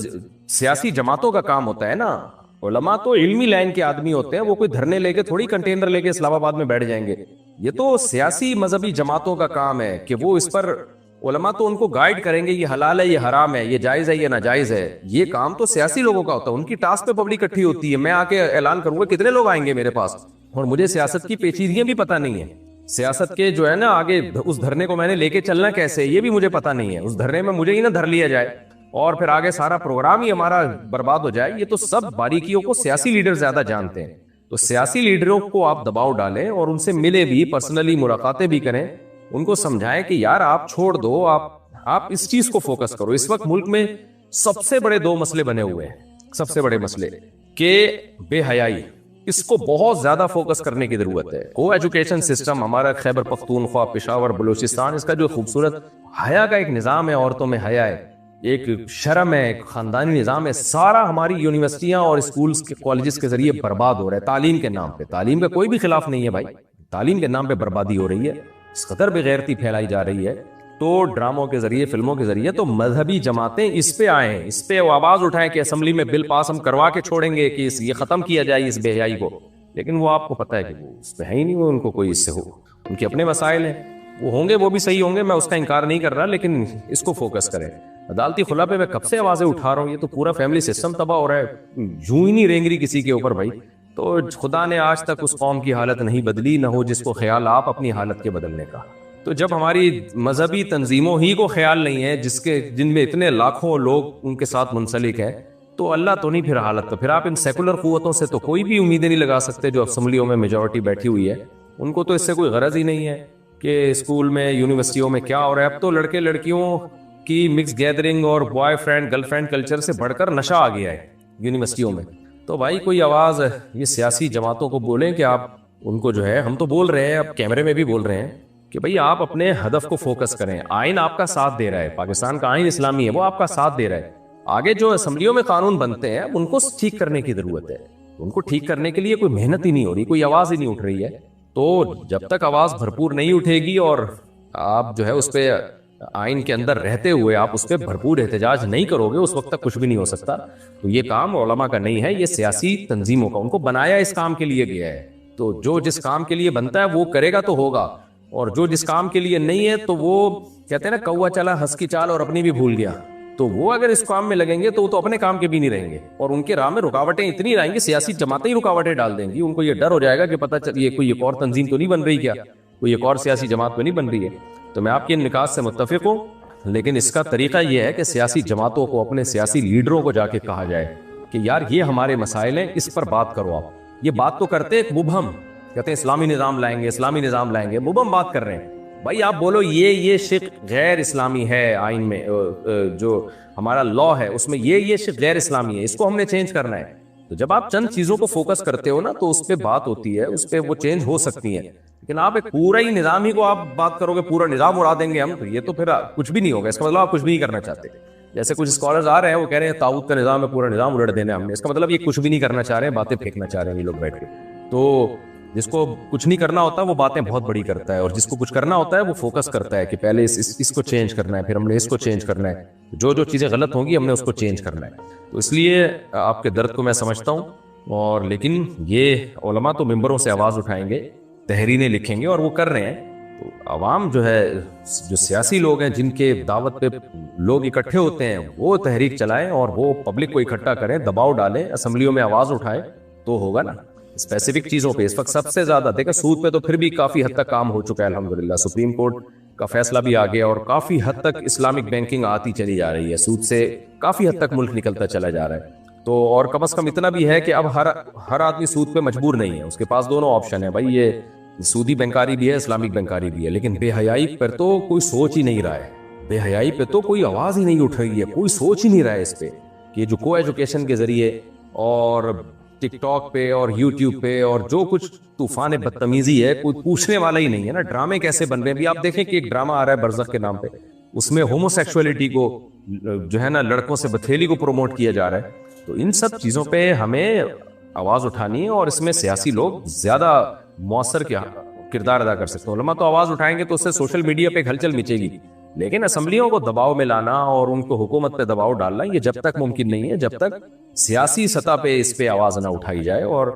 سیاسی جماعتوں کا کام ہوتا ہے نا. علماء تو علمی لائن کے آدمی ہوتے ہیں, وہ کوئی دھرنے لے کے تھوڑی کنٹینر لے کے اسلام آباد میں بیٹھ جائیں گے. یہ تو سیاسی مذہبی جماعتوں کا کام ہے کہ وہ اس پر, علماء تو ان کو گائیڈ کریں گے, یہ حلال ہے, یہ حرام ہے, یہ جائز ہے, یہ ناجائز ہے. یہ کام تو سیاسی لوگوں کا ہوتا ہے, ان کی ٹاسک پہ پبلک اکٹھی ہوتی ہے. میں آ کے اعلان کروں گا کتنے لوگ آئیں گے میرے پاس, اور مجھے سیاست کی پیچیدگیاں بھی پتہ نہیں ہے. سیاست کے جو ہے نا آگے اس دھرنے کو میں نے لے کے چلنا کیسے, یہ بھی مجھے پتہ نہیں ہے. اس دھرنے میں مجھے ہی نہ دھر لیا جائے اور پھر آگے سارا پروگرام ہی ہمارا برباد ہو جائے. یہ تو سب باریکیوں کو سیاسی لیڈر زیادہ جانتے ہیں. تو سیاسی لیڈروں کو آپ دباؤ ڈالیں اور ان سے ملے بھی, پرسنلی ملاقاتیں بھی کریں, ان کو سمجھائیں کہ یار آپ چھوڑ دو, آپ اس چیز کو فوکس کرو. اس وقت ملک میں سب سے بڑے دو مسئلے بنے ہوئے ہیں, سب سے بڑے مسئلے کہ بے حیائی, اس کو بہت زیادہ فوکس کرنے کی ضرورت ہے. کو ایجوکیشن سسٹم ہمارا خیبر پختونخوا, پشاور, بلوچستان, اس کا جو خوبصورت حیا کا ایک نظام ہے, عورتوں میں حیا ہے, ایک شرم ہے, ایک خاندانی نظام ہے, سارا ہماری یونیورسٹیاں اور اسکولز کے کالجز کے ذریعے برباد ہو رہا ہے. تعلیم کے نام پہ, تعلیم کا کوئی بھی خلاف نہیں ہے بھائی, تعلیم کے نام پہ بربادی ہو رہی ہے, اس قدر بغیرتی پھیلائی جا رہی ہے. تو ڈراموں کے ذریعے, فلموں کے ذریعے, تو مذہبی جماعتیں اس پہ آئیں, اس پہ آواز اٹھائیں کہ اسمبلی میں بل پاس ہم کروا کے چھوڑیں گے کہ یہ ختم کیا جائے اس بے حیائی کو. لیکن وہ آپ کو پتہ ہے کہ وہ اس پہ ہے ہی نہیں, وہ ان کو کوئی اس سے ہو, ان کے اپنے مسائل ہیں, وہ ہوں گے, وہ بھی صحیح ہوں گے, میں اس کا انکار نہیں کر رہا, لیکن اس کو فوکس کریں. عدالتی خلا پہ میں کب سے آوازیں اٹھا رہا ہوں, یہ تو پورا فیملی سسٹم تباہ ہو رہا ہے, یوں ہی نہیں رینگ رہی کسی کے اوپر بھائی. تو خدا نے آج تک اس قوم کی حالت نہیں بدلی, نہ ہو جس کو خیال آپ اپنی حالت کے بدلنے کا. تو جب ہماری مذہبی تنظیموں ہی کو خیال نہیں ہے, جن میں اتنے لاکھوں لوگ ان کے ساتھ منسلک ہیں, تو اللہ تو نہیں پھر حالت. تو پھر آپ ان سیکولر قوتوں سے تو کوئی بھی امیدیں نہیں لگا سکتے جو اسمبلیوں میں میجورٹی بیٹھی ہوئی ہے. ان کو تو اس سے کوئی غرض ہی نہیں ہے کہ اسکول میں, یونیورسٹیوں میں کیا ہو رہا ہے. اب تو لڑکے لڑکیوں کی مکس گیدرنگ اور boy friend girl friend culture سے بڑھ کر نشہ آ گیا ہے یونیورسٹیوں میں. تو بھائی کوئی آواز یہ سیاسی جماعتوں کو بولیں کہ آپ ان کو جو ہے, ہم تو بول رہے ہیں, اب کیمرے میں بھی بول رہے ہیں کہ بھئی آپ اپنے ہدف کو فوکس کریں. آئین آپ کا ساتھ دے رہا ہے, پاکستان کا آئین اسلامی ہے, وہ آپ کا ساتھ دے رہا ہے. آگے جو اسمبلیوں میں قانون بنتے ہیں ان کو ٹھیک کرنے کی ضرورت ہے. ان کو ٹھیک کرنے کے لیے کوئی محنت ہی نہیں ہو رہی, کوئی آواز ہی نہیں اٹھ رہی ہے. تو جب تک آواز بھرپور نہیں اٹھے گی اور آپ جو ہے اس پہ آئین کے اندر رہتے ہوئے آپ اس پہ بھرپور احتجاج نہیں کرو گے, اس وقت تک کچھ بھی نہیں ہو سکتا. تو یہ کام علماء کا نہیں ہے, یہ سیاسی تنظیموں کا. ان کو بنایا اس کام کے لیے گیا ہے, تو جو جس کام کے لیے بنتا ہے وہ کرے گا تو ہوگا, اور جو جس کام کے لیے نہیں ہے تو وہ کہتے ہیں نا کوا چلا ہنس کی چال اور اپنی بھی بھول گیا. تو وہ اگر اس کام میں لگیں گے تو وہ تو اپنے کام کے بھی نہیں رہیں گے, اور ان کے راہ میں رکاوٹیں اتنی رہیں گی, سیاسی جماعتیں ہی رکاوٹیں ڈال دیں گی. ان کو یہ ڈر ہو جائے گا کہ پتہ چل یہ کوئی ایک اور تنظیم تو نہیں بن رہی, کیا کوئی ایک اور سیاسی جماعت تو نہیں بن رہی ہے. تو میں آپ کی ان نکات سے متفق ہوں, لیکن اس کا طریقہ یہ ہے کہ سیاسی جماعتوں کو, اپنے سیاسی لیڈروں کو جا کے کہا جائے کہ یار یہ ہمارے مسائل ہیں, اس پر بات کرو. آپ یہ بات تو کرتے ایک مبہم, کہتے ہیں اسلامی نظام لائیں گے, اسلامی نظام لائیں گے, مبہم بات کر رہے ہیں. بھائی آپ بولو یہ شق غیر اسلامی ہے, آئین میں جو ہمارا لا ہے اس میں یہ شق غیر اسلامی ہے, اس کو ہم نے چینج کرنا ہے. تو جب آپ چند چیزوں کو فوکس کرتے ہو نا تو اس پہ بات ہوتی ہے, اس پہ وہ چینج ہو سکتی ہے. لیکن آپ ایک پورا ہی نظام ہی کو آپ بات کرو گے, پورا نظام اڑا دیں گے ہم, تو یہ تو پھر کچھ بھی نہیں ہوگا. اس کا مطلب آپ کچھ بھی نہیں کرنا چاہتے. جیسے کچھ اسکالرز آ رہے ہیں, وہ کہہ رہے ہیں طاغوت کا نظام ہے, پورا نظام الٹ دینا ہم نے. اس کا مطلب یہ کچھ بھی نہیں کرنا چاہ رہے ہیں, باتیں پھینکنا چاہ رہے ہیں یہ لوگ بیٹھ کے. تو جس کو کچھ نہیں کرنا ہوتا وہ باتیں بہت بڑی کرتا ہے, اور جس کو کچھ کرنا ہوتا ہے وہ فوکس کرتا ہے کہ پہلے اس کو چینج کرنا ہے, پھر ہم نے اس کو چینج کرنا ہے, جو چیزیں غلط ہوں گی ہم نے اس کو چینج کرنا ہے. تو اس لیے آپ کے درد کو میں سمجھتا ہوں, اور لیکن یہ علماء تو ممبروں سے آواز اٹھائیں گے, تحریریں لکھیں گے, اور وہ کر رہے ہیں. تو عوام جو ہے, جو سیاسی لوگ ہیں جن کے دعوت پہ لوگ اکٹھے ہوتے ہیں, وہ تحریک چلائیں اور وہ پبلک کو اکٹھا کریں, دباؤ ڈالیں, اسمبلیوں میں آواز اٹھائیں, تو ہوگا نا. اسپیسیفک چیزوں پہ اس وقت سب سے زیادہ دیکھیں, سود پہ تو پھر بھی کافی حد تک کام ہو چکا ہے الحمدللہ, سپریم کورٹ کا فیصلہ بھی آ گیا, اور کافی حد تک اسلامک بینکنگ آتی چلی جا رہی ہے, سود سے کافی حد تک ملک نکلتا چلا جا رہا ہے. تو اور کم از کم اتنا بھی ہے کہ اب ہر آدمی سود پہ مجبور نہیں ہے, اس کے پاس دونوں آپشن ہے. بھائی یہ سودی بینکاری بھی ہے, اسلامک بینکاری بھی ہے, لیکن بے حیائی پر تو کوئی سوچ ہی نہیں رہا ہے. بے حیائی پہ تو کوئی آواز ہی نہیں اٹھ رہی ہے, کوئی سوچ ہی نہیں رہا ہے اس پہ کہ جو کو ایجوکیشن کے ذریعے اور ٹک ٹاک پہ اور یوٹیوب پہ اور جو کچھ طوفان بدتمیزی ہے کوئی پوچھنے والا ہی نہیں ہے نا. ڈرامے کیسے بن رہے ہیں. ابھی آپ دیکھیں کہ ایک ڈرامہ آ رہا ہے برزخ کے نام پہ, اس میں ہومو سیکسولیٹی کو جو ہے نا لڑکوں سے بتھیلی کو پروموٹ کیا جا رہا ہے. تو ان سب چیزوں پہ ہمیں آواز اٹھانی ہے, اور اس میں سیاسی لوگ زیادہ مؤثر کردار ادا کر سکتے ہیں. علماء تو آواز اٹھائیں گے تو اس سے سوشل میڈیا پہ ہلچل مچے گی, لیکن اسمبلیوں کو دباؤ میں لانا اور ان کو حکومت پہ دباؤ ڈالنا یہ جب تک ممکن نہیں ہے جب تک سیاسی سطح پہ اس پہ آواز نہ اٹھائی جائے. اور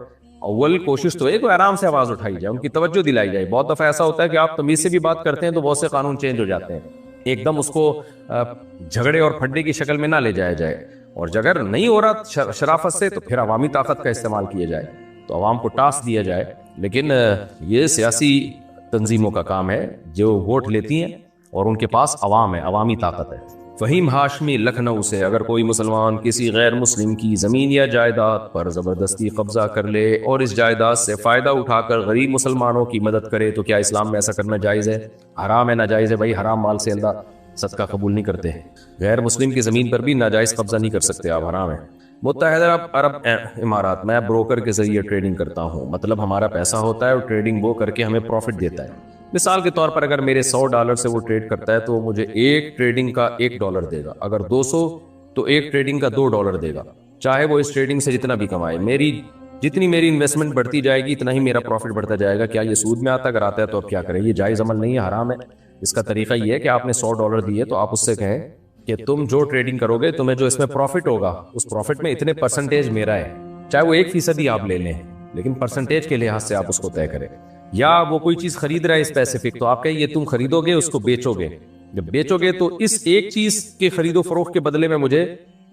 اول کوشش تو ہے کہ آرام سے آواز اٹھائی جائے, ان کی توجہ دلائی جائے. بہت دفعہ ایسا ہوتا ہے کہ آپ تمیز سے بھی بات کرتے ہیں تو بہت سے قانون چینج ہو جاتے ہیں, ایک دم اس کو جھگڑے اور پھڈے کی شکل میں نہ لے جایا جائے, اور اگر نہیں ہو رہا شرافت سے تو پھر عوامی طاقت کا استعمال کیا جائے, تو عوام کو ٹاسک دیا جائے. لیکن یہ سیاسی تنظیموں کا کام ہے جو ووٹ لیتی ہیں اور ان کے پاس عوام ہے, عوامی طاقت ہے. فہیم ہاشمی لکھنؤ سے, اگر کوئی مسلمان کسی غیر مسلم کی زمین یا جائیداد پر زبردستی قبضہ کر لے اور اس جائیداد سے فائدہ اٹھا کر غریب مسلمانوں کی مدد کرے تو کیا اسلام میں ایسا کرنا جائز ہے؟ حرام ہے, ناجائز ہے بھائی. حرام مال سے اللہ صدقہ قبول نہیں کرتے ہیں. غیر مسلم کی زمین پر بھی ناجائز قبضہ نہیں کر سکتے آپ, حرام ہے. متحدہ عرب امارات, میں بروکر کے ذریعے ٹریڈنگ کرتا ہوں, مطلب ہمارا پیسہ ہوتا ہے اور ٹریڈنگ وہ کر کے ہمیں پروفٹ دیتا ہے. مثال کے طور پر اگر میرے $100 سے وہ ٹریڈ کرتا ہے تو وہ مجھے ایک ٹریڈنگ کا $1 دے گا, اگر 200 تو ایک ٹریڈنگ کا $2 دے گا. چاہے وہ اس ٹریڈنگ سے جتنا بھی کمائے, جتنی میری انویسٹمنٹ بڑھتی جائے گی اتنا ہی میرا پروفٹ بڑھتا جائے گا. کیا یہ سود میں آتا؟ اگر آتا ہے تو اب کیا کریں, یہ جائز عمل نہیں ہے, حرام ہے. اس کا طریقہ یہ ہے کہ آپ نے $100 دیے تو آپ اس سے کہیں کہ تم جو ٹریڈنگ کرو گے تمہیں جو اس میں پروفٹ ہوگا اس پروفٹ میں اتنے پرسنٹیج میرا ہے, چاہے وہ 1% آپ لے لیں, لیکن پرسنٹیج کے لحاظ سے آپ اس کو طے کریں. یا وہ کوئی چیز خرید رہا ہے اسپیسیفک, تو آپ کہیں یہ تم خریدو گے, اس کو بیچو گے, جب بیچو گے تو اس ایک چیز کے خرید و فروخت کے بدلے میں مجھے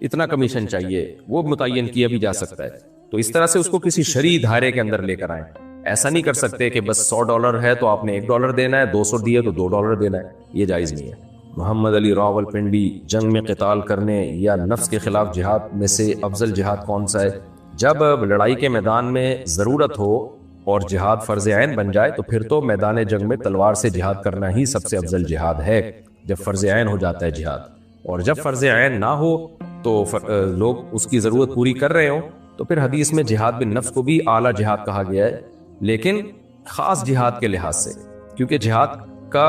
اتنا کمیشن چاہیے, وہ متعین کیا بھی جا سکتا ہے. تو اس طرح سے اس کو کسی شرعی دھارے کے اندر لے کر آئیں. ایسا نہیں کر سکتے کہ بس $100 ہے تو آپ نے $1 دینا ہے, 200 دیے تو $2 دینا ہے, یہ جائز نہیں ہے. محمد علی راولپنڈی, جنگ میں قتال کرنے یا نفس کے خلاف جہاد میں سے افضل جہاد کون سا ہے؟ جب لڑائی کے میدان میں ضرورت ہو اور جہاد فرض عین بن جائے تو پھر تو میدان جنگ میں تلوار سے جہاد کرنا ہی سب سے افضل جہاد ہے, جب فرض عین ہو جاتا ہے جہاد. اور جب فرض عین نہ ہو تو لوگ اس کی ضرورت پوری کر رہے ہوں تو پھر حدیث میں جہاد بالنفس کو بھی اعلیٰ جہاد کہا گیا ہے, لیکن خاص جہاد کے لحاظ سے, کیونکہ جہاد کا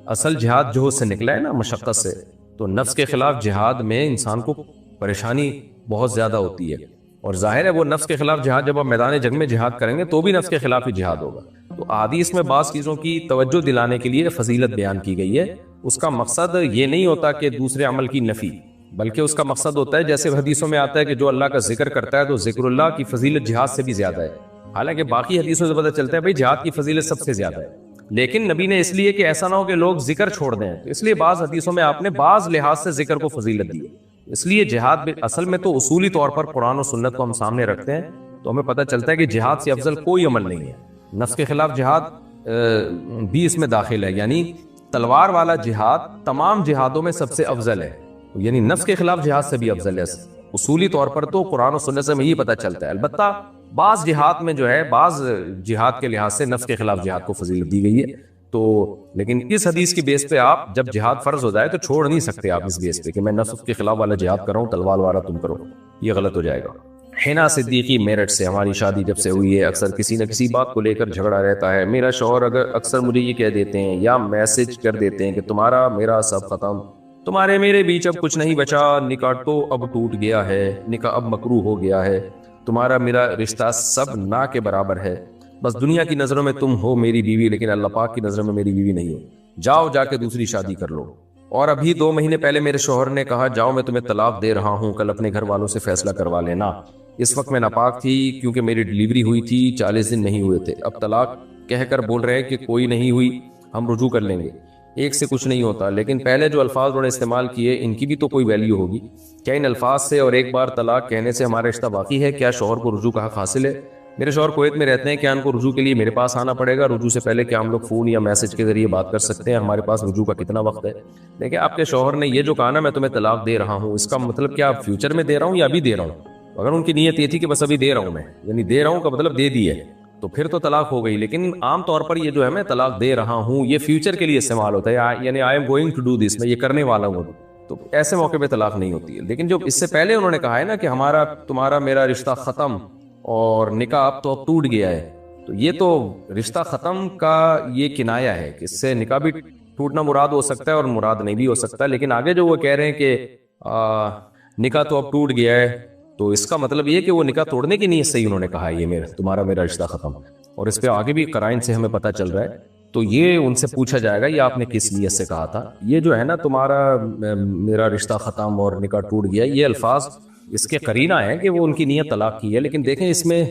اصل جہاد جو سے نکلا ہے نا مشقت سے, تو نفس کے خلاف جہاد میں انسان کو پریشانی بہت زیادہ ہوتی ہے, اور ظاہر ہے وہ نفس کے خلاف جہاد جب آپ میدان جنگ میں جہاد کریں گے تو بھی نفس کے خلاف ہی جہاد ہوگا. تو حدیث میں بعض چیزوں کی توجہ دلانے کے لیے فضیلت بیان کی گئی ہے. اس کا مقصد یہ نہیں ہوتا کہ دوسرے عمل کی نفی, بلکہ اس کا مقصد ہوتا ہے جیسے حدیثوں میں آتا ہے کہ جو اللہ کا ذکر کرتا ہے تو ذکر اللہ کی فضیلت جہاد سے بھی زیادہ ہے. حالانکہ باقی حدیثوں سے پتہ چلتا ہے بھائی جہاد کی فضیلت سب سے زیادہ ہے, لیکن نبی نے اس لیے کہ ایسا نہ ہو کہ لوگ ذکر چھوڑ دیں, اس لیے بعض حدیثوں میں آپ نے بعض لحاظ سے ذکر کو فضیلت دی ہے. اس لیے جہاد اصل میں تو اصولی طور پر قرآن و سنت کو ہم سامنے رکھتے ہیں تو ہمیں پتہ چلتا ہے کہ جہاد سے افضل کوئی عمل نہیں ہے. نفس کے خلاف جہاد بھی اس میں داخل ہے, یعنی تلوار والا جہاد تمام جہادوں میں سب سے افضل ہے, یعنی نفس کے خلاف جہاد سے بھی افضل ہے. اصولی طور پر تو قرآن و سنت سے ہمیں یہ پتہ چلتا ہے. البتہ بعض جہاد میں جو ہے بعض جہاد کے لحاظ سے نفس کے خلاف جہاد کو فضیلت دی گئی ہے. تو لیکن اس حدیث کی بیس پہ آپ جب جہاد فرض ہو جائے تو چھوڑ نہیں سکتے آپ اس بیس پہ کہ میں نفس کے خلاف والا جہاد کر رہا ہوں, تلوار والا تم کرو, یہ غلط ہو جائے گا. حنا صدیقی میرٹھ سے, ہماری شادی جب سے ہوئی ہے اکثر کسی نہ کسی بات کو لے کر جھگڑا رہتا ہے. میرا شوہر اکثر مجھے یہ کہہ دیتے ہیں یا میسج کر دیتے ہیں کہ تمہارا میرا سب ختم, تمہارے میرے بیچ اب کچھ نہیں بچا, نکاح تو اب ٹوٹ گیا ہے, نکاح اب مکروہ ہو گیا ہے, تمہارا میرا رشتہ سب نہ کے برابر ہے, بس دنیا کی نظروں میں تم ہو میری بیوی لیکن اللہ پاک کی نظروں میں میری بیوی نہیں ہو, جاؤ جا کے دوسری شادی کر لو. اور ابھی 2 مہینے پہلے میرے شوہر نے کہا جاؤ میں تمہیں طلاق دے رہا ہوں, کل اپنے گھر والوں سے فیصلہ کروا لینا. اس وقت میں ناپاک تھی کیونکہ میری ڈیلیوری ہوئی تھی, 40 دن نہیں ہوئے تھے. اب طلاق کہہ کر بول رہے ہیں کہ کوئی نہیں ہوئی, ہم رجوع کر لیں گے, ایک سے کچھ نہیں ہوتا. لیکن پہلے جو الفاظ انہوں نے استعمال کیے ان کی بھی تو کوئی ویلیو ہوگی. کیا ان الفاظ سے اور ایک بار طلاق کہنے سے ہمارا رشتہ باقی ہے؟ کیا شوہر کو رجوع کا حق حاصل ہے؟ میرے شوہر کویت میں رہتے ہیں, کیا ان کو رجوع کے لیے میرے پاس آنا پڑے گا؟ رجوع سے پہلے کیا ہم لوگ فون یا میسج کے ذریعے بات کر سکتے ہیں؟ ہمارے پاس رجوع کا کتنا وقت ہے؟ دیکھیں آپ کے شوہر نے یہ جو کہا نا میں تمہیں طلاق دے رہا ہوں, اس کا مطلب کیا فیوچر میں دے رہا ہوں یا ابھی دے رہا ہوں؟ اگر ان کی نیت یہ تھی کہ بس ابھی دے رہا ہوں میں, یعنی دے رہا ہوں کا مطلب دے دی ہے, تو پھر تو طلاق ہو گئی. لیکن عام طور پر یہ جو ہے میں طلاق دے رہا ہوں یہ فیوچر کے لیے استعمال ہوتا ہے, یعنی I am going to do this, میں یہ کرنے والا ہوں, تو ایسے موقع پہ طلاق نہیں ہوتی ہے. لیکن جو اس سے پہلے انہوں نے کہا ہے نا کہ ہمارا تمہارا میرا رشتہ ختم اور نکاح اب تو اب ٹوٹ گیا ہے. تو یہ تو رشتہ ختم کا یہ کنایا ہے کہ اس سے نکاح بھی ٹوٹنا مراد ہو سکتا ہے اور مراد نہیں بھی ہو سکتا. لیکن آگے جو وہ کہہ رہے ہیں کہ نکاح تو اب ٹوٹ گیا ہے, تو اس کا مطلب یہ کہ وہ نکاح توڑنے کی نیت سے ہی انہوں نے کہا یہ میرا رشتہ ختم, اور اس پہ آگے بھی قرائن سے ہمیں پتہ چل رہا ہے. تو یہ ان سے پوچھا جائے گا یہ آپ نے کس نیت سے کہا تھا. یہ جو ہے نا تمہارا میرا رشتہ ختم اور نکاح ٹوٹ گیا, یہ الفاظ اس کے قرینہ ہیں کہ وہ ان کی نیت طلاق کی ہے. لیکن دیکھیں اس میں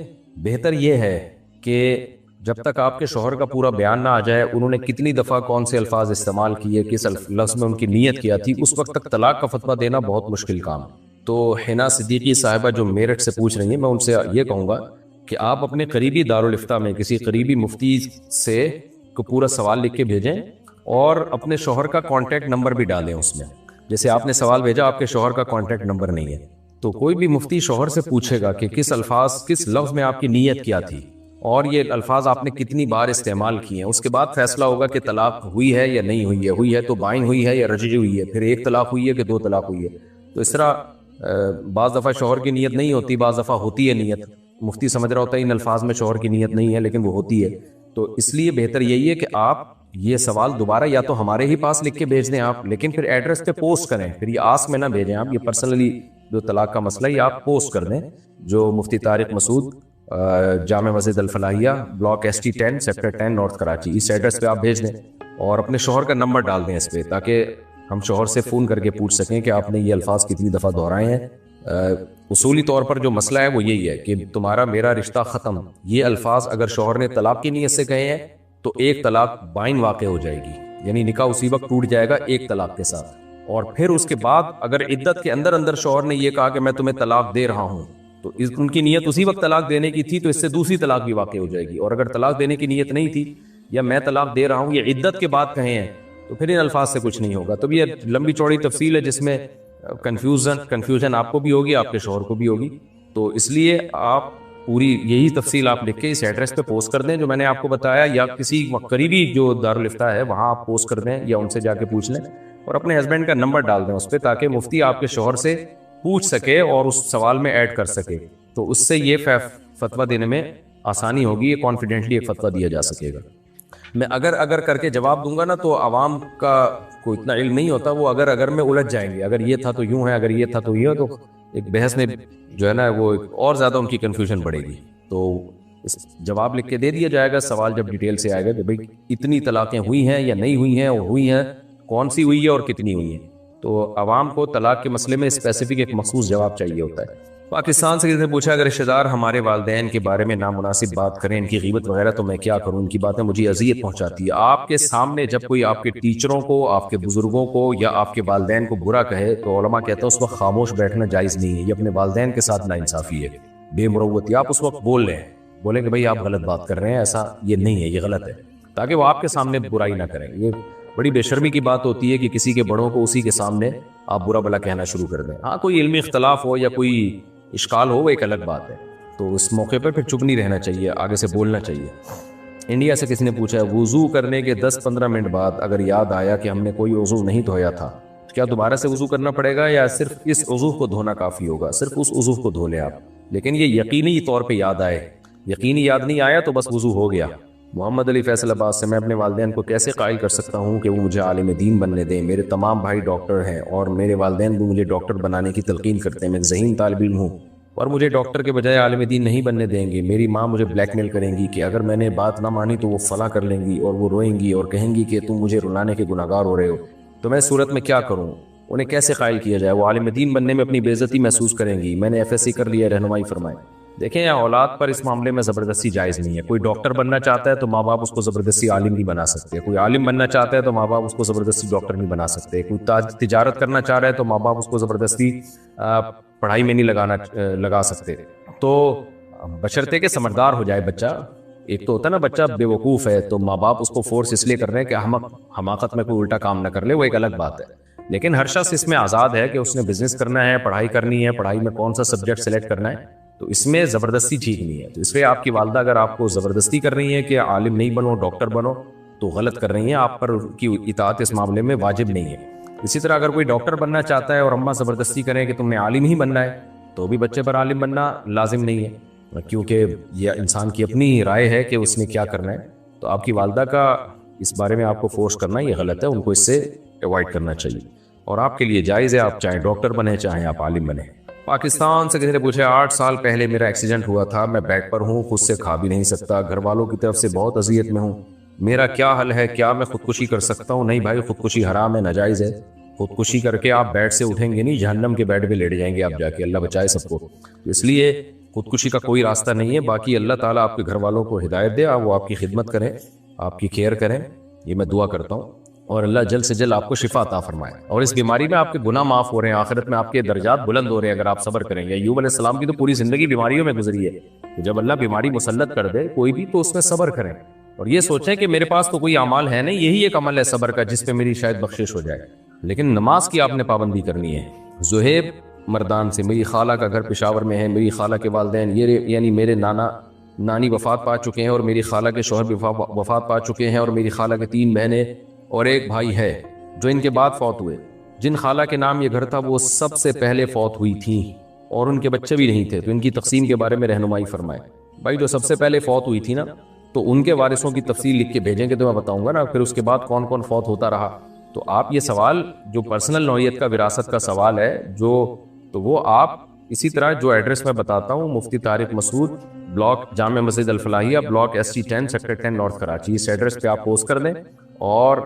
بہتر یہ ہے کہ جب تک آپ کے شوہر کا پورا بیان نہ آ جائے انہوں نے کتنی دفعہ کون سے الفاظ استعمال کیے, کس لفظ میں ان کی نیت کیا تھی, اس وقت تک طلاق کا فتویٰ دینا بہت مشکل کام. تو حنا صدیقی صاحبہ جو میرٹھ سے پوچھ رہی ہیں, میں ان سے یہ کہوں گا کہ آپ اپنے قریبی دارالافتاء میں کسی قریبی مفتی سے کو پورا سوال لکھ کے بھیجیں اور اپنے شوہر کا کانٹیکٹ نمبر بھی ڈالیں اس میں. جیسے آپ نے سوال بھیجا آپ کے شوہر کا کانٹیکٹ نمبر نہیں ہے, تو کوئی بھی مفتی شوہر سے پوچھے گا کہ کس لفظ میں آپ کی نیت کیا تھی اور یہ الفاظ آپ نے کتنی بار استعمال کیے ہیں. اس کے بعد فیصلہ ہوگا کہ طلاق ہوئی ہے یا نہیں ہوئی ہے, ہوئی ہے تو بائن ہوئی ہے یا رجعی ہوئی ہے, پھر ایک طلاق ہوئی ہے کہ دو طلاق ہوئی ہے. تو اس طرح بعض دفعہ شوہر کی نیت نہیں ہوتی, بعض دفعہ ہوتی ہے نیت. مفتی سمجھ رہا ہوتا ہے ان الفاظ میں شوہر کی نیت نہیں ہے لیکن وہ ہوتی ہے. تو اس لیے بہتر یہی ہے کہ آپ یہ سوال دوبارہ یا تو ہمارے ہی پاس لکھ کے بھیج دیں آپ, لیکن پھر ایڈریس پہ پوسٹ کریں, پھر یہ آسک میں نہ بھیجیں آپ. یہ پرسنلی جو طلاق کا مسئلہ یہ آپ پوسٹ کر دیں, جو مفتی طارق مسعود جامع مسجد Alfalahiya block ST 10 sector 10 north Karachi, اس ایڈریس پہ آپ بھیج دیں اور اپنے شوہر کا نمبر ڈال دیں اس پہ, تاکہ ہم شوہر سے فون کر کے پوچھ سکیں کہ آپ نے یہ الفاظ کتنی دفعہ دہرائے ہیں. اصولی طور پر جو مسئلہ ہے وہ یہی ہے کہ تمہارا میرا رشتہ ختم, یہ الفاظ اگر شوہر نے طلاق کی نیت سے کہے ہیں تو ایک طلاق بائن واقع ہو جائے گی, یعنی نکاح اسی وقت ٹوٹ جائے گا ایک طلاق کے ساتھ. اور پھر اس کے بعد اگر عدت کے اندر شوہر نے یہ کہا کہ میں تمہیں طلاق دے رہا ہوں, تو ان کی نیت اسی وقت طلاق دینے کی تھی, تو اس سے دوسری طلاق بھی واقع ہو جائے گی. اور اگر طلاق دینے کی نیت نہیں تھی یا میں طلاق دے رہا ہوں یہ عدت کے بعد کہے ہیں تو پھر ان الفاظ سے کچھ نہیں ہوگا. تو یہ لمبی چوڑی تفصیل ہے جس میں کنفیوژن آپ کو بھی ہوگی, آپ کے شوہر کو بھی ہوگی. تو اس لیے آپ پوری یہی تفصیل آپ لکھ کے اس ایڈریس پہ پوسٹ کر دیں جو میں نے آپ کو بتایا, یا کسی قریبی جو دارالافتاء ہے وہاں آپ پوسٹ کر دیں یا ان سے جا کے پوچھ لیں, اور اپنے ہسبینڈ کا نمبر ڈال دیں اس پہ, تاکہ مفتی آپ کے شوہر سے پوچھ سکے اور اس سوال میں ایڈ کر سکے. تو اس سے یہ فتویٰ دینے میں آسانی ہوگی, یہ کانفیڈنٹلی ایک فتویٰ دیا جا سکے گا. میں اگر کر کے جواب دوں گا نا تو عوام کا کوئی اتنا علم نہیں ہوتا, وہ اگر میں الجھ جائیں گے, اگر یہ تھا تو یوں ہے, اگر یہ تھا تو یہ, تو ایک بحث میں جو ہے نا وہ اور زیادہ ان کی کنفیوژن بڑھے گی. تو جواب لکھ کے دے دیا جائے گا, سوال جب ڈیٹیل سے آئے گا کہ بھئی اتنی طلاقیں ہوئی ہیں یا نہیں ہوئی ہیں, اور ہوئی ہیں کون سی ہوئی ہے اور کتنی ہوئی ہیں. تو عوام کو طلاق کے مسئلے میں اسپیسیفک ایک مخصوص جواب چاہیے ہوتا ہے. پاکستان سے کسی نے پوچھا اگر رشتہ دار ہمارے والدین کے بارے میں نامناسب بات کریں, ان کی غیبت وغیرہ, تو میں کیا کروں؟ ان کی باتیں مجھے اذیت پہنچاتی ہے. آپ کے سامنے جب کوئی آپ کے ٹیچروں کو, آپ کے بزرگوں کو یا آپ کے والدین کو برا کہے تو علماء کہتے ہیں اس وقت خاموش بیٹھنا جائز نہیں ہے, یہ اپنے والدین کے ساتھ ناانصافی ہے, بے مروتی. آپ اس وقت بولیں کہ بھئی آپ غلط بات کر رہے ہیں, ایسا یہ نہیں ہے, یہ غلط ہے, تاکہ وہ آپ کے سامنے برائی نہ کریں. یہ بڑی بے شرمی کی بات ہوتی ہے کہ کسی کے بڑوں کو اسی کے سامنے آپ برا بلا کہنا شروع کر دیں. ہاں کوئی علمی اختلاف ہو یا کوئی اشکال ہو وہ ایک الگ بات ہے, تو اس موقع پر پھر چپ نہیں رہنا چاہیے, آگے سے بولنا چاہیے. انڈیا سے کسی نے پوچھا ہے وضو کرنے کے 10-15 منٹ بعد اگر یاد آیا کہ ہم نے کوئی وضو نہیں دھویا تھا, کیا دوبارہ سے وضو کرنا پڑے گا یا صرف اس عضو کو دھونا کافی ہوگا؟ صرف اس عضو کو دھو لیں آپ, لیکن یہ یقینی طور پہ یاد آئے. یقینی یاد نہیں آیا تو بس وضو ہو گیا. محمد علی فیصل آباد سے, میں اپنے والدین کو کیسے قائل کر سکتا ہوں کہ وہ مجھے عالم دین بننے دیں؟ میرے تمام بھائی ڈاکٹر ہیں اور میرے والدین بھی مجھے ڈاکٹر بنانے کی تلقین کرتے ہیں. میں ذہین طالب علم ہوں اور مجھے ڈاکٹر کے بجائے عالم دین نہیں بننے دیں گے. میری ماں مجھے بلیک میل کریں گی کہ اگر میں نے بات نہ مانی تو وہ فلاں کر لیں گی, اور وہ روئیں گی اور کہیں گی کہ تم مجھے رلانے کے گناہگار ہو رہے ہو. تو میں صورت میں کیا کروں؟ انہیں کیسے قائل کیا جائے؟ وہ عالم دین بننے میں اپنی بے عزتی محسوس کریں گی. میں نے FSC کر لیا, رہنمائی فرمائیں. دیکھیں اولاد پر اس معاملے میں زبردستی جائز نہیں ہے. کوئی ڈاکٹر بننا چاہتا ہے تو ماں باپ اس کو زبردستی عالم نہیں بنا سکتے, کوئی عالم بننا چاہتا ہے تو ماں باپ اس کو زبردستی ڈاکٹر نہیں بنا سکتے, کوئی تجارت کرنا چاہ رہا ہے تو ماں باپ اس کو زبردستی پڑھائی میں نہیں لگا سکتے. تو بشرطے کہ سمجھدار ہو جائے بچہ. ایک تو ہوتا ہے نا بچہ بے وقوف ہے تو ماں باپ اس کو فورس اس لیے کر رہے ہیں کہ حماقت میں کوئی الٹا کام نہ کر لے, وہ ایک الگ بات ہے. لیکن ہر شخص اس میں آزاد ہے کہ اس نے بزنس کرنا ہے, پڑھائی کرنی ہے, پڑھائی میں کون سا سبجیکٹ سلیکٹ کرنا ہے, تو اس میں زبردستی ٹھیک نہیں ہے. تو اس لیے آپ کی والدہ اگر آپ کو زبردستی کر رہی ہیں کہ عالم نہیں بنو ڈاکٹر بنو تو غلط کر رہی ہیں, آپ پر کی اطاعت اس معاملے میں واجب نہیں ہے. اسی طرح اگر کوئی ڈاکٹر بننا چاہتا ہے اور اماں زبردستی کریں کہ تم نے عالم ہی بننا ہے تو بھی بچے پر عالم بننا لازم نہیں ہے. کیونکہ یہ انسان کی اپنی رائے ہے کہ اس نے کیا کرنا ہے. تو آپ کی والدہ کا اس بارے میں آپ کو فورس کرنا یہ غلط ہے, ان کو اس سے اوائڈ کرنا چاہیے, اور آپ کے لیے جائز ہے, آپ چاہیں ڈاکٹر بنیں چاہیں آپ عالم بنیں. پاکستان سے کسی نے پوچھا 8 سال پہلے میرا ایکسیڈنٹ ہوا تھا, میں بیڈ پر ہوں, خود سے کھا بھی نہیں سکتا, گھر والوں کی طرف سے بہت اذیت میں ہوں, میرا کیا حل ہے, کیا میں خودکشی کر سکتا ہوں؟ نہیں بھائی, خودکشی حرام ہے, ناجائز ہے. خودکشی کر کے آپ بیڈ سے اٹھیں گے نہیں, جہنم کے بیڈ پہ لیٹ جائیں گے آپ جا کے, اللہ بچائے سب کو. اس لیے خودکشی کا کوئی راستہ نہیں ہے. باقی اللہ تعالیٰ آپ کے گھر والوں کو ہدایت دے, وہ آپ کی خدمت کریں, آپ کی کیئر کریں, یہ میں دعا کرتا ہوں, اور اللہ جلد سے جلد آپ کو شفا عطا فرمائے. اور اس بیماری میں آپ کے گناہ معاف ہو رہے ہیں, آخرت میں آپ کے درجات بلند ہو رہے ہیں اگر آپ صبر کریں گے. ایوب علیہ السلام کی تو پوری زندگی بیماریوں میں گزری ہے. جب اللہ بیماری مسلط کر دے کوئی بھی تو اس میں صبر کریں, اور یہ سوچیں کہ میرے پاس تو کوئی اعمال ہے نہیں, یہی ایک عمل ہے صبر کا جس پہ میری شاید بخشش ہو جائے. لیکن نماز کی آپ نے پابندی کرنی ہے. زہیب مردان سے, میری خالہ کا گھر پشاور میں ہے, میری خالہ کے والدین یعنی میرے نانی وفات پا چکے ہیں, اور میری خالہ کے شوہر بھی وفات پا چکے ہیں, اور میری خالہ کے 3 بہنیں اور ایک بھائی ہے جو ان کے بعد فوت ہوئے. جن خالہ کے نام یہ گھر تھا وہ سب سے پہلے فوت ہوئی تھیں, اور ان کے بچے بھی نہیں تھے, تو ان کی تقسیم کے بارے میں رہنمائی فرمائے. بھائی جو سب سے پہلے فوت ہوئی تھی نا, تو ان کے وارثوں کی تفصیل لکھ کے بھیجیں گے تو میں بتاؤں گا نا, پھر اس کے بعد کون کون فوت ہوتا رہا. تو آپ یہ سوال جو پرسنل نوعیت کا وراثت کا سوال ہے تو وہ آپ اسی طرح جو ایڈریس میں بتاتا ہوں, مفتی طارق مسعود, بلاک جامع مسجد Alfalahiya, block SC 10 sector 10 north Karachi, اس ایڈریس پہ آپ پوسٹ کر دیں اور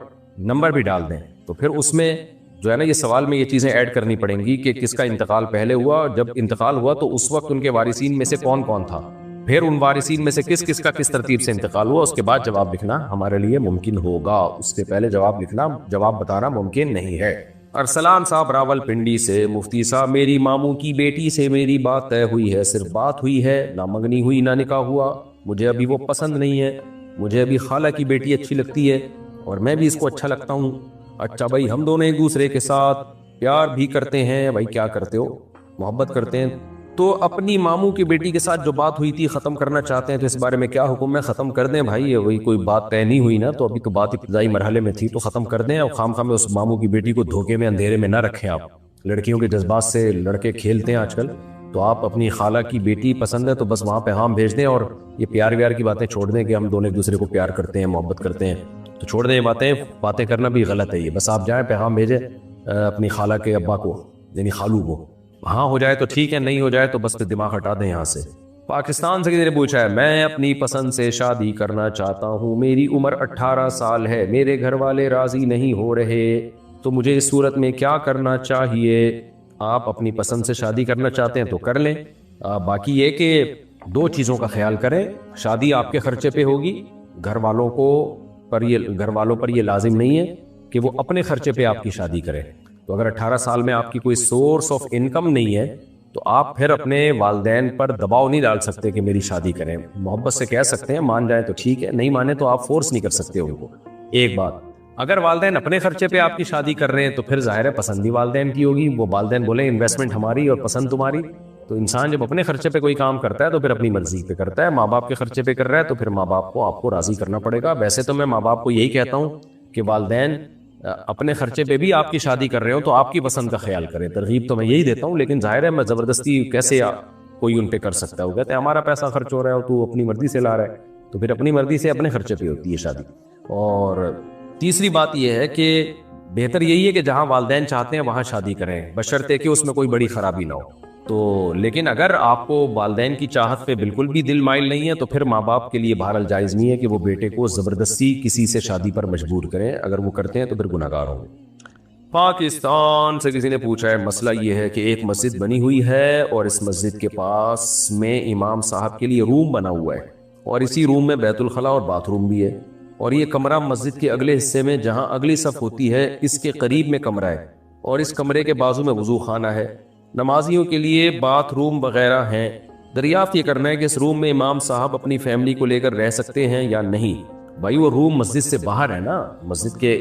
نمبر بھی ڈال دیں. تو پھر اس میں جو ہے نا یہ سوال میں یہ چیزیں ایڈ کرنی پڑیں گی کہ کس کا انتقال پہلے ہوا, جب انتقال ہوا تو اس وقت ان کے وارثین میں سے کون کون تھا, پھر ان وارثین میں سے کس کا کس ترتیب سے انتقال ہوا, اس کے بعد جواب لکھنا ہمارے لیے ممکن ہوگا. اس سے پہلے جواب بتانا ممکن نہیں ہے. ارسلان صاحب راول پنڈی سے, مفتی صاحب میری ماموں کی بیٹی سے میری بات طے ہوئی ہے, صرف بات ہوئی ہے, نہ منگنی ہوئی نہ نکاح ہوا, مجھے ابھی وہ پسند نہیں ہے, مجھے ابھی خالہ کی بیٹی اچھی لگتی ہے اور میں بھی اس کو اچھا لگتا ہوں. اچھا بھائی, ہم دونوں ایک دوسرے کے ساتھ پیار بھی کرتے ہیں. بھائی کیا کرتے ہو, محبت کرتے ہیں, تو اپنی ماموں کی بیٹی کے ساتھ جو بات ہوئی تھی ختم کرنا چاہتے ہیں, تو اس بارے میں کیا حکم ہے؟ ختم کر دیں بھائی, وہی کوئی بات طے نہیں ہوئی نا, تو ابھی تو بات ابتدائی مرحلے میں تھی, تو ختم کر دیں. اور خام میں اس ماموں کی بیٹی کو دھوکے میں اندھیرے میں نہ رکھیں. آپ لڑکیوں کے جذبات سے لڑکے کھیلتے ہیں آج کل, تو آپ اپنی خالہ کی بیٹی پسند ہے تو بس وہاں پہ ہاں بھیج دیں, اور یہ پیار ویار کی باتیں چھوڑ دیں کہ ہم دونوں ایک دوسرے کو پیار کرتے ہیں, محبت کرتے ہیں, تو چھوڑ دیں یہ باتیں کرنا بھی غلط ہے. یہ بس آپ جائیں پیغام بھیجیں اپنی خالہ کے ابا کو, یعنی خالو کو, ہاں ہو جائے تو ٹھیک ہے, نہیں ہو جائے تو بس پھر دماغ ہٹا دیں یہاں سے. پاکستان سے کسی نے پوچھا ہے, میں اپنی پسند سے شادی کرنا چاہتا ہوں, میری عمر 18 سال ہے, میرے گھر والے راضی نہیں ہو رہے, تو مجھے اس صورت میں کیا کرنا چاہیے؟ آپ اپنی پسند سے شادی کرنا چاہتے ہیں تو کر لیں. باقی یہ کہ 2 چیزوں کا خیال کریں, شادی آپ کے خرچے پہ ہوگی, گھر والوں پر یہ لازم نہیں ہے کہ وہ اپنے خرچے پہ آپ کی شادی کریں. تو اگر 18 سال میں آپ کی کوئی سورس آف انکم نہیں ہے تو آپ پھر اپنے والدین پر دباؤ نہیں ڈال سکتے کہ میری شادی کریں. محبت سے کہہ سکتے ہیں, مان جائیں تو ٹھیک ہے, نہیں مانے تو آپ فورس نہیں کر سکتے ان کو. ایک بات, اگر والدین اپنے خرچے پہ آپ کی شادی کر رہے ہیں تو پھر ظاہر ہے پسند بھی والدین کی ہوگی, وہ والدین بولیں انویسٹمنٹ ہماری اور پسند تمہاری. تو انسان جب اپنے خرچے پہ کوئی کام کرتا ہے تو پھر اپنی مرضی پہ کرتا ہے, ماں باپ کے خرچے پہ کر رہا ہے تو پھر ماں باپ کو آپ کو راضی کرنا پڑے گا. ویسے تو میں ماں باپ کو یہی کہتا ہوں کہ والدین اپنے خرچے پہ بھی آپ کی شادی کر رہے ہو تو آپ کی پسند کا خیال کریں, ترغیب تو میں یہی دیتا ہوں. لیکن ظاہر ہے میں زبردستی کیسے کوئی ان پہ کر سکتا ہے, وہ کہتے ہیں ہمارا پیسہ خرچ ہو رہا ہے تو اپنی مرضی سے لا رہا ہے, تو پھر اپنی مرضی سے اپنے خرچے پہ ہوتی ہے شادی. اور تیسری بات یہ ہے کہ بہتر یہی ہے کہ جہاں والدین چاہتے ہیں وہاں شادی کریں, بشرطے کہ اس میں کوئی بڑی خرابی نہ ہو. تو لیکن اگر آپ کو والدین کی چاہت پہ بالکل بھی دل مائل نہیں ہے تو پھر ماں باپ کے لیے بہرحال جائز نہیں ہے کہ وہ بیٹے کو زبردستی کسی سے شادی پر مجبور کریں. اگر وہ کرتے ہیں تو پھر گناہگار ہوں گے. پاکستان سے کسی نے پوچھا ہے, مسئلہ یہ ہے کہ ایک مسجد بنی ہوئی ہے اور اس مسجد کے پاس میں امام صاحب کے لیے روم بنا ہوا ہے, اور اسی روم میں بیت الخلاء اور باتھ روم بھی ہے, اور یہ کمرہ مسجد کے اگلے حصے میں جہاں اگلی صف ہوتی ہے اس کے قریب میں کمرہ ہے, اور اس کمرے کے بازو میں وضو خانہ ہے, نمازیوں کے لیے باتھ روم وغیرہ ہیں. دریافت یہ کرنا ہے کہ اس روم میں امام صاحب اپنی فیملی کو لے کر رہ سکتے ہیں یا نہیں. بھائی وہ روم مسجد سے باہر ہے نا, مسجد کے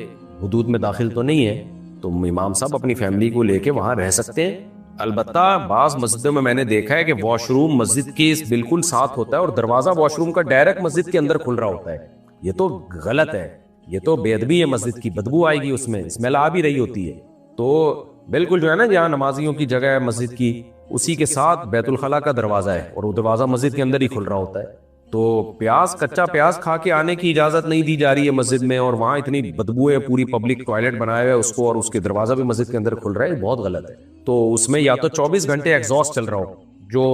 حدود میں داخل تو نہیں ہے, تو امام صاحب اپنی فیملی کو لے کے وہاں رہ سکتے ہیں. البتہ بعض مسجدوں میں نے دیکھا ہے کہ واش روم مسجد کے بالکل ساتھ ہوتا ہے اور دروازہ واش روم کا ڈائریکٹ مسجد کے اندر کھل رہا ہوتا ہے. یہ تو غلط ہے, یہ تو بے ادبی ہے, مسجد کی بدبو آئے گی, اس میں اسمیل آ بھی رہی ہوتی ہے. تو بالکل جو ہے نا جہاں نمازیوں کی جگہ ہے مسجد کی اسی کے ساتھ بیت الخلاء کا دروازہ ہے اور وہ دروازہ مسجد کے اندر ہی کھل رہا ہوتا ہے. تو پیاز، کچا پیاز کھا کے آنے کی اجازت نہیں دی جا رہی ہے مسجد میں، اور وہاں اتنی بدبو ہے، پوری پبلک ٹوائلٹ بنایا ہوا ہے اس کو، اور اس کے دروازہ بھی مسجد کے اندر کھل رہا ہے. بہت غلط ہے. تو اس میں یا تو 24 گھنٹے ایگزاسٹ چل رہا ہو جو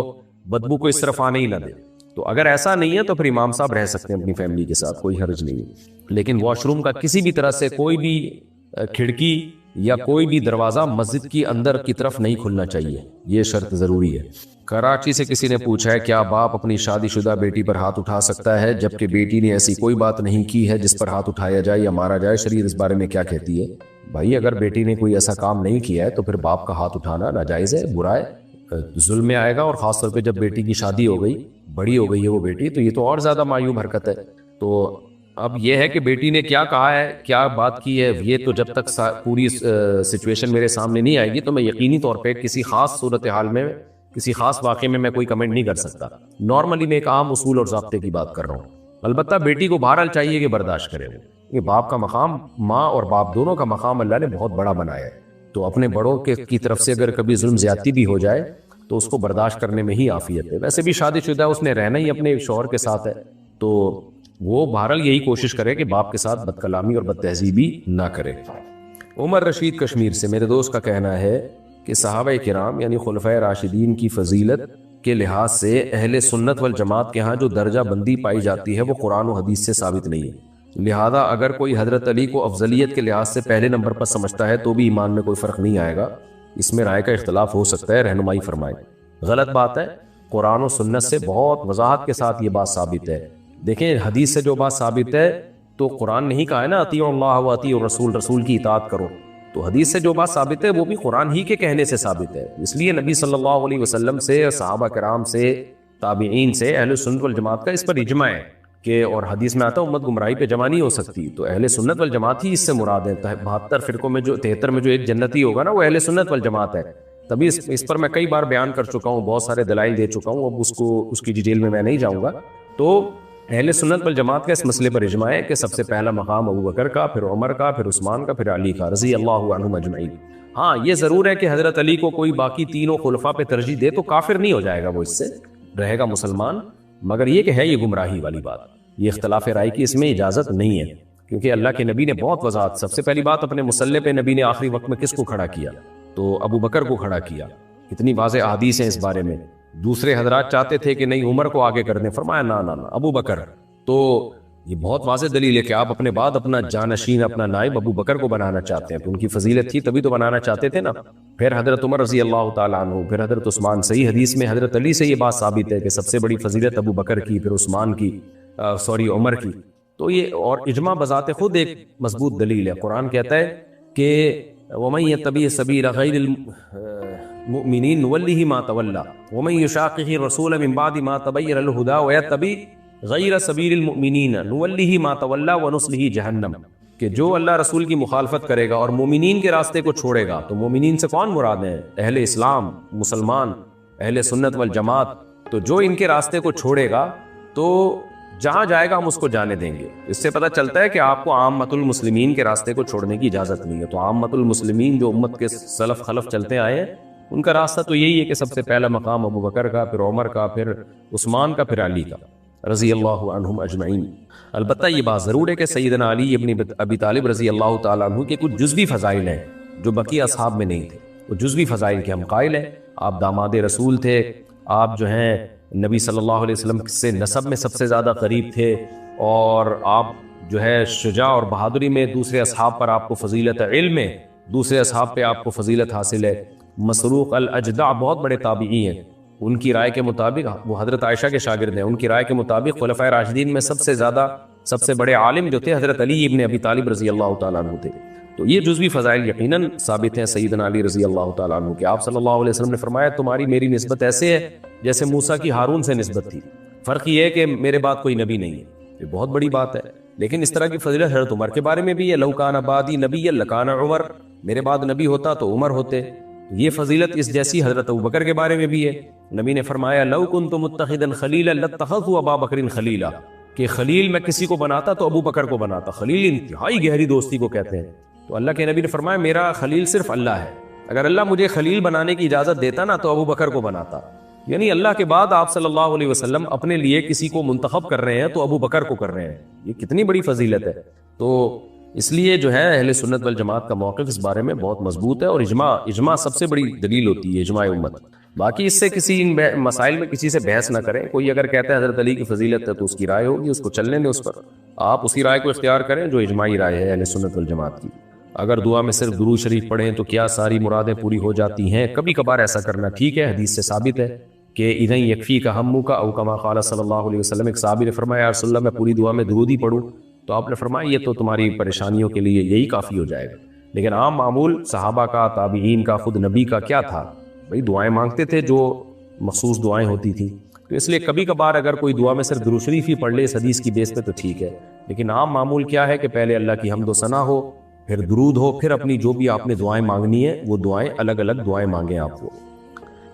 بدبو کو اس طرف آنے ہی نہ دے. تو اگر ایسا نہیں ہے تو پھر امام صاحب رہ سکتے ہیں اپنی فیملی کے ساتھ، کوئی حرج نہیں ہے. لیکن واش روم کا کسی بھی طرح سے کوئی بھی کھڑکی یا کوئی بھی دروازہ مسجد کی اندر کی طرف نہیں کھلنا چاہیے، یہ شرط ضروری ہے. کراچی سے کسی نے پوچھا ہے کیا باپ اپنی شادی شدہ بیٹی پر ہاتھ اٹھا سکتا ہے جبکہ بیٹی نے ایسی کوئی بات نہیں کی ہے جس پر ہاتھ اٹھایا جائے یا مارا جائے؟ شریعت اس بارے میں کیا کہتی ہے؟ بھائی اگر بیٹی نے کوئی ایسا کام نہیں کیا ہے تو پھر باپ کا ہاتھ اٹھانا ناجائز ہے، برا ہے، ظلم میں آئے گا. اور خاص طور پہ جب بیٹی کی شادی ہو گئی، بڑی ہو گئی ہے وہ بیٹی، تو یہ تو اور زیادہ معیوب حرکت ہے. تو اب یہ ہے کہ بیٹی نے کیا کہا ہے، کیا بات کی ہے، یہ تو جب تک پوری سچویشن میرے سامنے نہیں آئے گی تو میں یقینی طور پہ کسی خاص صورتحال میں، کسی خاص واقعے میں کوئی کمنٹ نہیں کر سکتا. نارملی میں ایک عام اصول اور ضابطے کی بات کر رہا ہوں. البتہ بیٹی کو بہرحال چاہیے کہ برداشت کرے. یہ باپ کا مقام، ماں اور باپ دونوں کا مقام اللہ نے بہت بڑا بنایا ہے. تو اپنے بڑوں کی طرف سے اگر کبھی ظلم زیادتی بھی ہو جائے تو اس کو برداشت کرنے میں ہی عافیت ہے. ویسے بھی شادی شدہ اس نے رہنا ہی اپنے شوہر کے ساتھ ہے، تو وہ بہرحال یہی کوشش کرے کہ باپ کے ساتھ بد کلامی اور بد تہذیبی نہ کرے. عمر رشید کشمیر سے، میرے دوست کا کہنا ہے کہ صحابہ کرام یعنی خلفائے راشدین کی فضیلت کے لحاظ سے اہل سنت والجماعت کے ہاں جو درجہ بندی پائی جاتی ہے وہ قرآن و حدیث سے ثابت نہیں ہے. لہذا اگر کوئی حضرت علی کو افضلیت کے لحاظ سے پہلے نمبر پر سمجھتا ہے تو بھی ایمان میں کوئی فرق نہیں آئے گا. اس میں رائے کا اختلاف ہو سکتا ہے، رہنمائی فرمائیں. غلط بات ہے. قرآن و سنت سے بہت وضاحت کے ساتھ یہ بات ثابت ہے. دیکھیں حدیث سے جو بات ثابت ہے تو قرآن نہیں کہا ہے نا اطیعوا اللہ و اطیعوا الرسول، رسول کی اطاعت کرو. تو حدیث سے جو بات ثابت ہے وہ بھی قرآن ہی کے کہنے سے ثابت ہے. اس لیے نبی صلی اللہ علیہ وسلم سے، صحابہ کرام سے، تابعین سے، اہل سنت والجماعت کا اس پر اجماع ہے کہ، اور حدیث میں آتا ہے امت گمراہی پہ جمع نہیں ہو سکتی. تو اہل سنت والجماعت ہی اس سے مراد ہے. 72 فرقوں میں جو 73 میں جو ایک جنتی ہوگا نا وہ اہل سنت والجماعت ہے. تبھی اس پر میں کئی بار بیان کر چکا ہوں، بہت سارے دلائل دے چکا ہوں، اب اس کی ڈیٹیل میں نہیں جاؤں گا. تو اہل سنت والجماعت کا اس مسئلے پر اجماع ہے کہ سب سے پہلا مقام ابو بکر کا، پھر عمر کا، پھر عثمان کا، پھر علی کا رضی اللہ عنہم اجمعین. ہاں یہ ضرور ہے کہ حضرت علی کو کوئی باقی تینوں خلفاء پہ ترجیح دے تو کافر نہیں ہو جائے گا، وہ اس سے رہے گا مسلمان. مگر یہ کہ ہے یہ گمراہی والی بات، یہ اختلاف رائے کی اس میں اجازت نہیں ہے. کیونکہ اللہ کے نبی نے بہت وضاحت، سب سے پہلی بات اپنے مصلی پہ نبی نے آخری وقت میں کس کو کھڑا کیا؟ تو ابو بکر کو کھڑا کیا. کتنی واضح احادیث ہیں اس بارے میں. دوسرے حضرات چاہتے تھے کہ نہیں عمر کو آگے کر دیں، فرمایا نہ ابو بکر. تو یہ بہت واضح دلیل ہے کہ آپ اپنے بعد اپنا جانشین، اپنا نائب ابو بکر کو بنانا چاہتے ہیں. تو ان کی فضیلت تھی تبھی تو بنانا چاہتے تھے نا. پھر حضرت عمر رضی اللہ تعالیٰ عنہ، پھر حضرت عثمان. صحیح حدیث میں حضرت علی سے یہ بات ثابت ہے کہ سب سے بڑی فضیلت ابو بکر کی، پھر عثمان کی، عمر کی. تو یہ اور اجماع بذات خود ایک مضبوط دلیل ہے. قرآن کہتا ہے کہ وَمَن يَتَّبِعْ سَبِيلَ غَيْرِ الْمُؤْمِنِينَ نُوَلِّهِ مَا تَوَلَّى وَمَن يُشَاقِقِ الرَّسُولَ مِن بَعْدِ مَا تَبَيَّنَ لَهُ الْهُدَى وَيَتَّبِعْ غَيْرَ سَبِيلِ الْمُؤْمِنِينَ نُوَلِّهِ مَا تَوَلَّى وَنُصْلِهِ جَهَنَّمَ. کہ جو اللہ رسول کی مخالفت کرے گا اور مومنین کے راستے کو چھوڑے گا، تو مومنین سے کون مراد ہیں؟ اہل اسلام، مسلمان، اہل سنت والجماعت. تو جو ان کے راستے کو چھوڑے گا تو جہاں جائے گا ہم اس کو جانے دیں گے. اس سے پتہ چلتا ہے کہ آپ کو عامت المسلمین کے راستے کو چھوڑنے کی اجازت نہیں ہے. تو عامت المسلمین جو امت کے سلف خلف چلتے آئے ہیں ان کا راستہ تو یہی ہے کہ سب سے پہلا مقام ابو بکر کا، پھر عمر کا، پھر عثمان کا، پھر علی کا رضی اللہ عنہم اجمعین. البتہ یہ بات ضرور ہے کہ سیدنا علی ابن ابی طالب رضی اللہ تعالیٰ عنہ کے کچھ جزوی فضائل ہیں جو بقیہ اصحاب میں نہیں تھے. وہ جزوی فضائل کے ہم قائل ہیں. آپ داماد رسول تھے، آپ جو ہیں نبی صلی اللہ علیہ وسلم سے نسب میں سب سے زیادہ قریب تھے، اور آپ جو ہے شجاع اور بہادری میں دوسرے اصحاب پر آپ کو فضیلت ہے، علم میں دوسرے اصحاب پہ آپ کو فضیلت حاصل ہے. مسروق الاجدع بہت بڑے تابعی ہیں. ان کی رائے کے مطابق وہ حضرت عائشہ کے شاگرد ہیں. ان کی رائے کے مطابق خلفائے راشدین میں سب سے زیادہ، سب سے بڑے عالم جو تھے حضرت علی ابن ابی طالب رضی اللہ تعالیٰ عنہ تھے. تو یہ جزوی فضائل یقیناً ثابت ہیں سیدنا علی رضی اللہ تعالیٰ عنہ کہ آپ صلی اللہ علیہ وسلم نے فرمایا تمہاری میری نسبت ایسے ہے جیسے موسیٰ کی ہارون سے نسبت تھی. فرق یہ ہے کہ میرے بعد کوئی نبی نہیں ہے. یہ بہت بڑی بات ہے. لیکن اس طرح کی فضیلت حضرت عمر کے بارے میں بھی ہے. لو کان بعدی نبی لکان عمر، میرے بعد نبی ہوتا تو عمر ہوتے. یہ فضیلت اس جیسی حضرت ابوبکر کے بارے میں بھی ہے. نبی نے فرمایا لو کنت متخذا خلیلا لاتخذت ابا بکر خلیلا، کہ خلیل میں کسی کو بناتا تو ابو بکر کو بناتا. خلیل انتہائی گہری دوستی کو کہتے ہیں. تو اللہ کے نبی نے فرمایا میرا خلیل صرف اللہ ہے. اگر اللہ مجھے خلیل بنانے کی اجازت دیتا نا تو ابو بکر کو بناتا. یعنی اللہ کے بعد آپ صلی اللہ علیہ وسلم اپنے لیے کسی کو منتخب کر رہے ہیں تو ابو بکر کو کر رہے ہیں. یہ کتنی بڑی فضیلت ہے. تو اس لیے جو ہے اہل سنت والجماعت کا موقف اس بارے میں بہت مضبوط ہے, اور اجماع سب سے بڑی دلیل ہوتی ہے, اجماع امت. باقی اس سے کسی مسائل میں کسی سے بحث نہ کریں. کوئی اگر کہتا ہے حضرت علی کی فضیلت ہے تو اس کی رائے ہوگی, اس کو چلنے دیں اس پر. آپ اسی رائے کو اختیار کریں جو اجماعی رائے ہے اہل سنت والجماعت کی. اگر دعا میں صرف درود شریف پڑھیں تو کیا ساری مرادیں پوری ہو جاتی ہیں؟ کبھی کبھار ایسا کرنا ٹھیک ہے, حدیث سے ثابت ہے کہ اذن یکفی کا ہمو کا او کما قال صلی اللہ علیہ وسلم. ایک صحابی نے فرمایا یا رسول اللہ میں پوری دعا میں درود ہی پڑھوں, تو آپ نے فرمایا یہ تو تمہاری پریشانیوں کے لیے یہی کافی ہو جائے گا. لیکن عام معمول صحابہ کا, تابعین کا, خود نبی کا کیا تھا بھئی, دعائیں مانگتے تھے جو مخصوص دعائیں ہوتی تھیں. تو اس لیے کبھی کبھار اگر کوئی دعا میں صرف درود شریف ہی پڑھ لے اس حدیث کی بیس پہ تو ٹھیک ہے. لیکن عام معمول کیا ہے کہ پہلے اللہ کی حمد و ثنا ہو, پھر درود ہو, پھر اپنی جو بھی آپ نے دعائیں مانگنی ہیں وہ دعائیں الگ الگ دعائیں مانگیں آپ کو.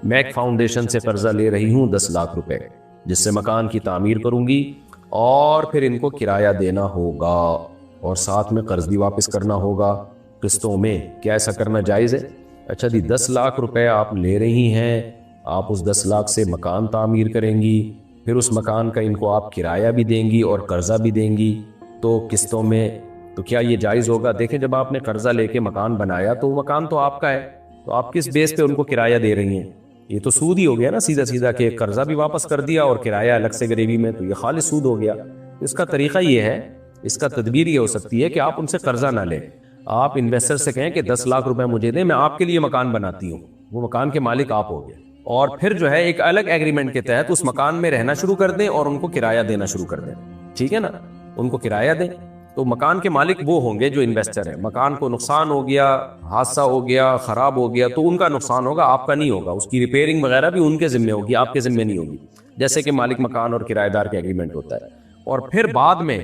میں ایک فاؤنڈیشن سے قرضہ لے رہی ہوں 10 لاکھ روپے, جس سے مکان کی تعمیر کروں گی اور پھر ان کو کرایہ دینا ہوگا اور ساتھ میں قرض بھی واپس کرنا ہوگا قسطوں میں. کیا ایسا کرنا جائز ہے؟ اچھا جی, 10 لاکھ روپے آپ لے رہی ہیں, آپ اس 10 لاکھ سے مکان تعمیر کریں گی, پھر اس مکان کا ان کو آپ کرایہ بھی دیں گی اور قرضہ بھی دیں گی تو قسطوں میں. تو کیا یہ جائز ہوگا؟ دیکھیں جب آپ نے قرضہ لے کے مکان بنایا تو وہ مکان تو آپ کا ہے, تو آپ کس بیس پہ ان کو کرایہ دے رہی ہیں؟ یہ تو سود ہی ہو گیا نا سیدھا سیدھا, کہ قرضہ بھی واپس کر دیا اور کرایہ الگ سے گریوی میں, تو یہ خالص سود ہو گیا. اس کا طریقہ یہ ہے, اس کا تدبیر یہ ہو سکتی ہے کہ آپ ان سے قرضہ نہ لیں. آپ انویسٹر سے کہیں کہ 10 لاکھ روپے مجھے دیں, میں آپ کے لیے مکان بناتی ہوں, وہ مکان کے مالک آپ ہو گئے, اور پھر جو ہے ایک الگ ایگریمنٹ کے تحت اس مکان میں رہنا شروع کر دیں اور ان کو کرایہ دینا شروع کر دیں. ٹھیک ہے نا, ان کو کرایہ دیں تو مکان کے مالک وہ ہوں گے جو انویسٹر ہیں. مکان کو نقصان ہو گیا, حادثہ ہو گیا, خراب ہو گیا, تو ان کا نقصان ہوگا, آپ کا نہیں ہوگا. اس کی ریپیئرنگ وغیرہ بھی ان کے ذمہ ہوگی, آپ کے ذمہ نہیں ہوگی, جیسے کہ مالک مکان اور کرایہ دار کا ایگریمنٹ ہوتا ہے. اور پھر بعد میں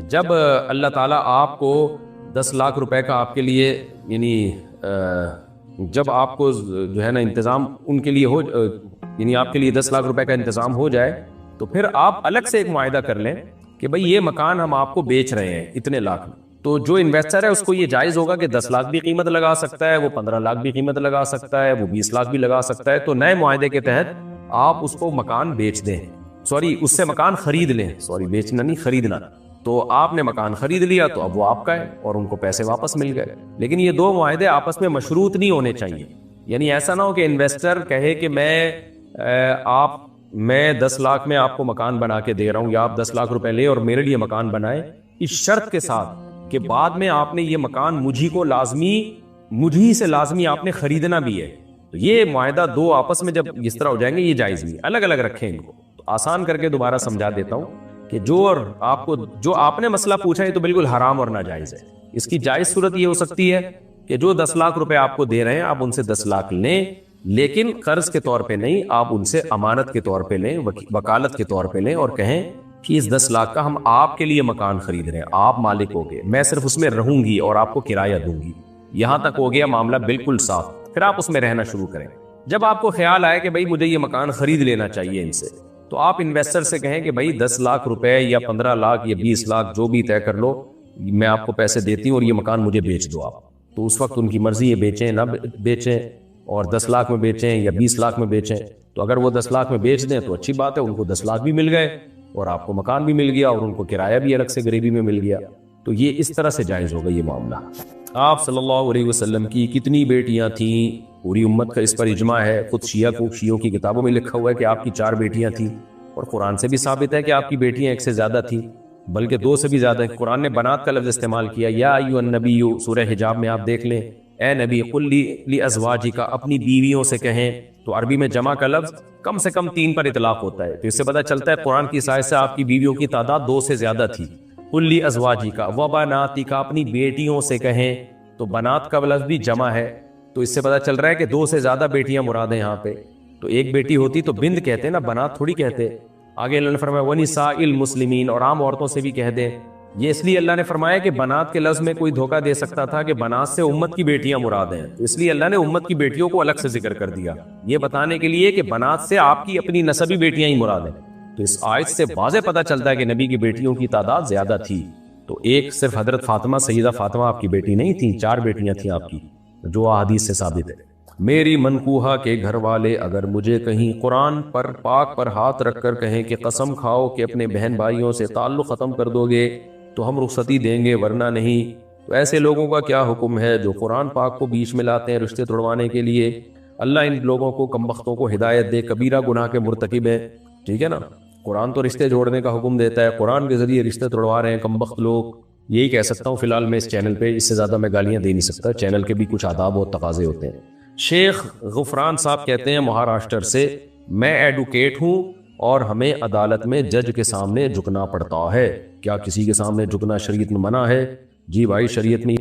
جب اللہ تعالیٰ آپ کو 10 لاکھ روپے کا آپ کے لیے یعنی جب آپ کو جو ہے نا انتظام ان کے لیے ہو, یعنی آپ کے لیے 10 لاکھ روپے کا انتظام ہو جائے, تو پھر آپ الگ سے ایک معاہدہ کر لیں کہ بھئی یہ مکان ہم آپ کو بیچ رہے ہیں اتنے لاکھ میں. تو جو انویسٹر ہے اس کو یہ جائز ہوگا کہ 10 لاکھ بھی قیمت لگا سکتا ہے, وہ 15 لاکھ بھی قیمت لگا سکتا ہے, وہ 20 لاکھ بھی لگا سکتا ہے. تو نئے معاہدے کے تحت آپ اس کو مکان بیچ دیں, اس سے مکان خرید لیں, بیچنا نہیں خریدنا. تو آپ نے مکان خرید لیا تو اب وہ آپ کا ہے اور ان کو پیسے واپس مل گئے. لیکن یہ دو معاہدے آپس میں مشروط نہیں ہونے چاہیے. یعنی ایسا نہ ہو کہ انویسٹر کہے کہ میں 10 لاکھ میں آپ کو مکان بنا کے دے رہا ہوں, یا آپ 10 لاکھ روپے لیں اور میرے لیے مکان بنائیں, اس شرط کے ساتھ کہ بعد میں آپ نے یہ مکان مجھی سے لازمی آپ نے خریدنا بھی ہے. تو یہ معاہدہ دو آپس میں جب اس طرح ہو جائیں گے یہ جائز نہیں. الگ الگ رکھیں ان کو. تو آسان کر کے دوبارہ سمجھا دیتا ہوں کہ جو آپ نے مسئلہ پوچھا یہ تو بالکل حرام اور ناجائز ہے. اس کی جائز صورت یہ ہو سکتی ہے کہ جو 10 لاکھ روپے آپ کو دے رہے ہیں آپ ان سے 10 لاکھ لیں, لیکن قرض کے طور پہ نہیں, آپ ان سے امانت کے طور پہ لیں, وکالت کے طور پہ لیں, اور کہیں کہ اس 10 لاکھ کا ہم آپ کے لیے مکان خرید رہے ہیں, آپ مالک ہو گئے, میں صرف اس میں رہوں گی اور آپ کو کرایہ دوں گی. یہاں تک ہو گیا معاملہ بالکل صاف. پھر آپ اس میں رہنا شروع کریں. جب آپ کو خیال آئے کہ بھائی مجھے یہ مکان خرید لینا چاہیے ان سے, تو آپ انویسٹر سے کہیں کہ بھائی 10 لاکھ روپے یا 15 لاکھ یا 20 لاکھ جو بھی طے کر لو, میں آپ کو پیسے دیتی ہوں اور یہ مکان مجھے بیچ دو آپ. تو اس وقت ان کی مرضی ہے بیچیں نہ بیچیں, اور 10 لاکھ میں بیچیں یا 20 لاکھ میں بیچیں. تو اگر وہ 10 لاکھ میں بیچ دیں تو اچھی بات ہے, ان کو 10 لاکھ بھی مل گئے اور آپ کو مکان بھی مل گیا اور ان کو کرایہ بھی الگ سے غریبی میں مل گیا. تو یہ اس طرح سے جائز ہوگا یہ معاملہ. آپ صلی اللہ علیہ وسلم کی کتنی بیٹیاں تھیں؟ پوری امت کا اس پر اجماع ہے. خود شیعوں کی کتابوں میں لکھا ہوا ہے کہ آپ کی 4 بیٹیاں تھیں, اور قرآن سے بھی ثابت ہے کہ آپ کی بیٹیاں 1 سے زیادہ تھیں, بلکہ 2 سے بھی زیادہ. قرآن نے بنات کا لفظ استعمال کیا, یا ایھا النبی, سورہ حجاب میں آپ دیکھ لیں, اے نبی قل لازواجک, اپنی بیویوں سے کہیں. تو عربی میں جمع کا لفظ کم سے کم 3 پر اطلاق ہوتا ہے. تو اس سے پتہ چلتا ہے قرآن کی اس آیت سے آپ کی بیویوں کی تعداد 2 سے زیادہ تھی. قل لازواجک وبناتک, اپنی بیٹیوں سے کہیں. تو بنات کا لفظ بھی جمع ہے, تو اس سے پتہ چل رہا ہے کہ 2 سے زیادہ بیٹیاں مراد ہیں یہاں پہ. تو ایک بیٹی ہوتی تو بنت کہتے نا, بنات تھوڑی کہتے. آگے اللہ نے فرمایا وَنِسَاءِ الْمُسْلِمِينَ, اور عام عورتوں سے بھی کہہ دیں. یہ اس لیے اللہ نے فرمایا کہ بنات کے لفظ میں کوئی دھوکہ دے سکتا تھا کہ بنات سے امت کی بیٹیاں مراد ہیں, اس لیے اللہ نے امت کی بیٹیوں کو الگ سے ذکر کر دیا, یہ بتانے کے لیے کہ بنات سے آپ کی اپنی نسبی بیٹیاں ہی مراد ہیں. تو اس آیت سے واضح پتہ چلتا ہے کہ نبی کی بیٹیوں کی تعداد زیادہ تھی. تو ایک صرف حضرت فاطمہ, سیدہ فاطمہ آپ کی بیٹی نہیں تھیں, 4 بیٹیاں تھیں آپ کی, جو احادیث سے ثابت ہے. میری منکوہا کے گھر والے اگر مجھے کہیں قرآن پر پاک پر ہاتھ رکھ کر کہیں کہ قسم کھاؤ کہ اپنے بہن بھائیوں سے تعلق ختم کر دو گے تو ہم رخصتی دیں گے ورنہ نہیں، تو ایسے لوگوں کا کیا حکم ہے جو قرآن پاک کو بیچ میں لاتے ہیں رشتے توڑوانے کے لیے؟ اللہ ان لوگوں کو کمبختوں کو ہدایت دے، کبیرہ گناہ کے مرتکب ہیں، ٹھیک ہے نا؟ قرآن تو رشتے جوڑنے کا حکم دیتا ہے، قرآن کے ذریعے رشتے توڑوا رہے ہیں کمبخت لوگ۔ یہی کہہ سکتا ہوں فی الحال میں اس چینل پہ، اس سے زیادہ میں گالیاں دے نہیں سکتا، چینل کے بھی کچھ آداب اور تقاضے ہوتے ہیں۔ شیخ غفران صاحب کہتے ہیں مہاراشٹر سے، میں ایڈوکیٹ ہوں اور ہمیں عدالت میں جج کے سامنے جھکنا پڑتا ہے، کیا کسی کے سامنے جھکنا شریعت میں منع ہے؟ جی بھائی، شریعت میں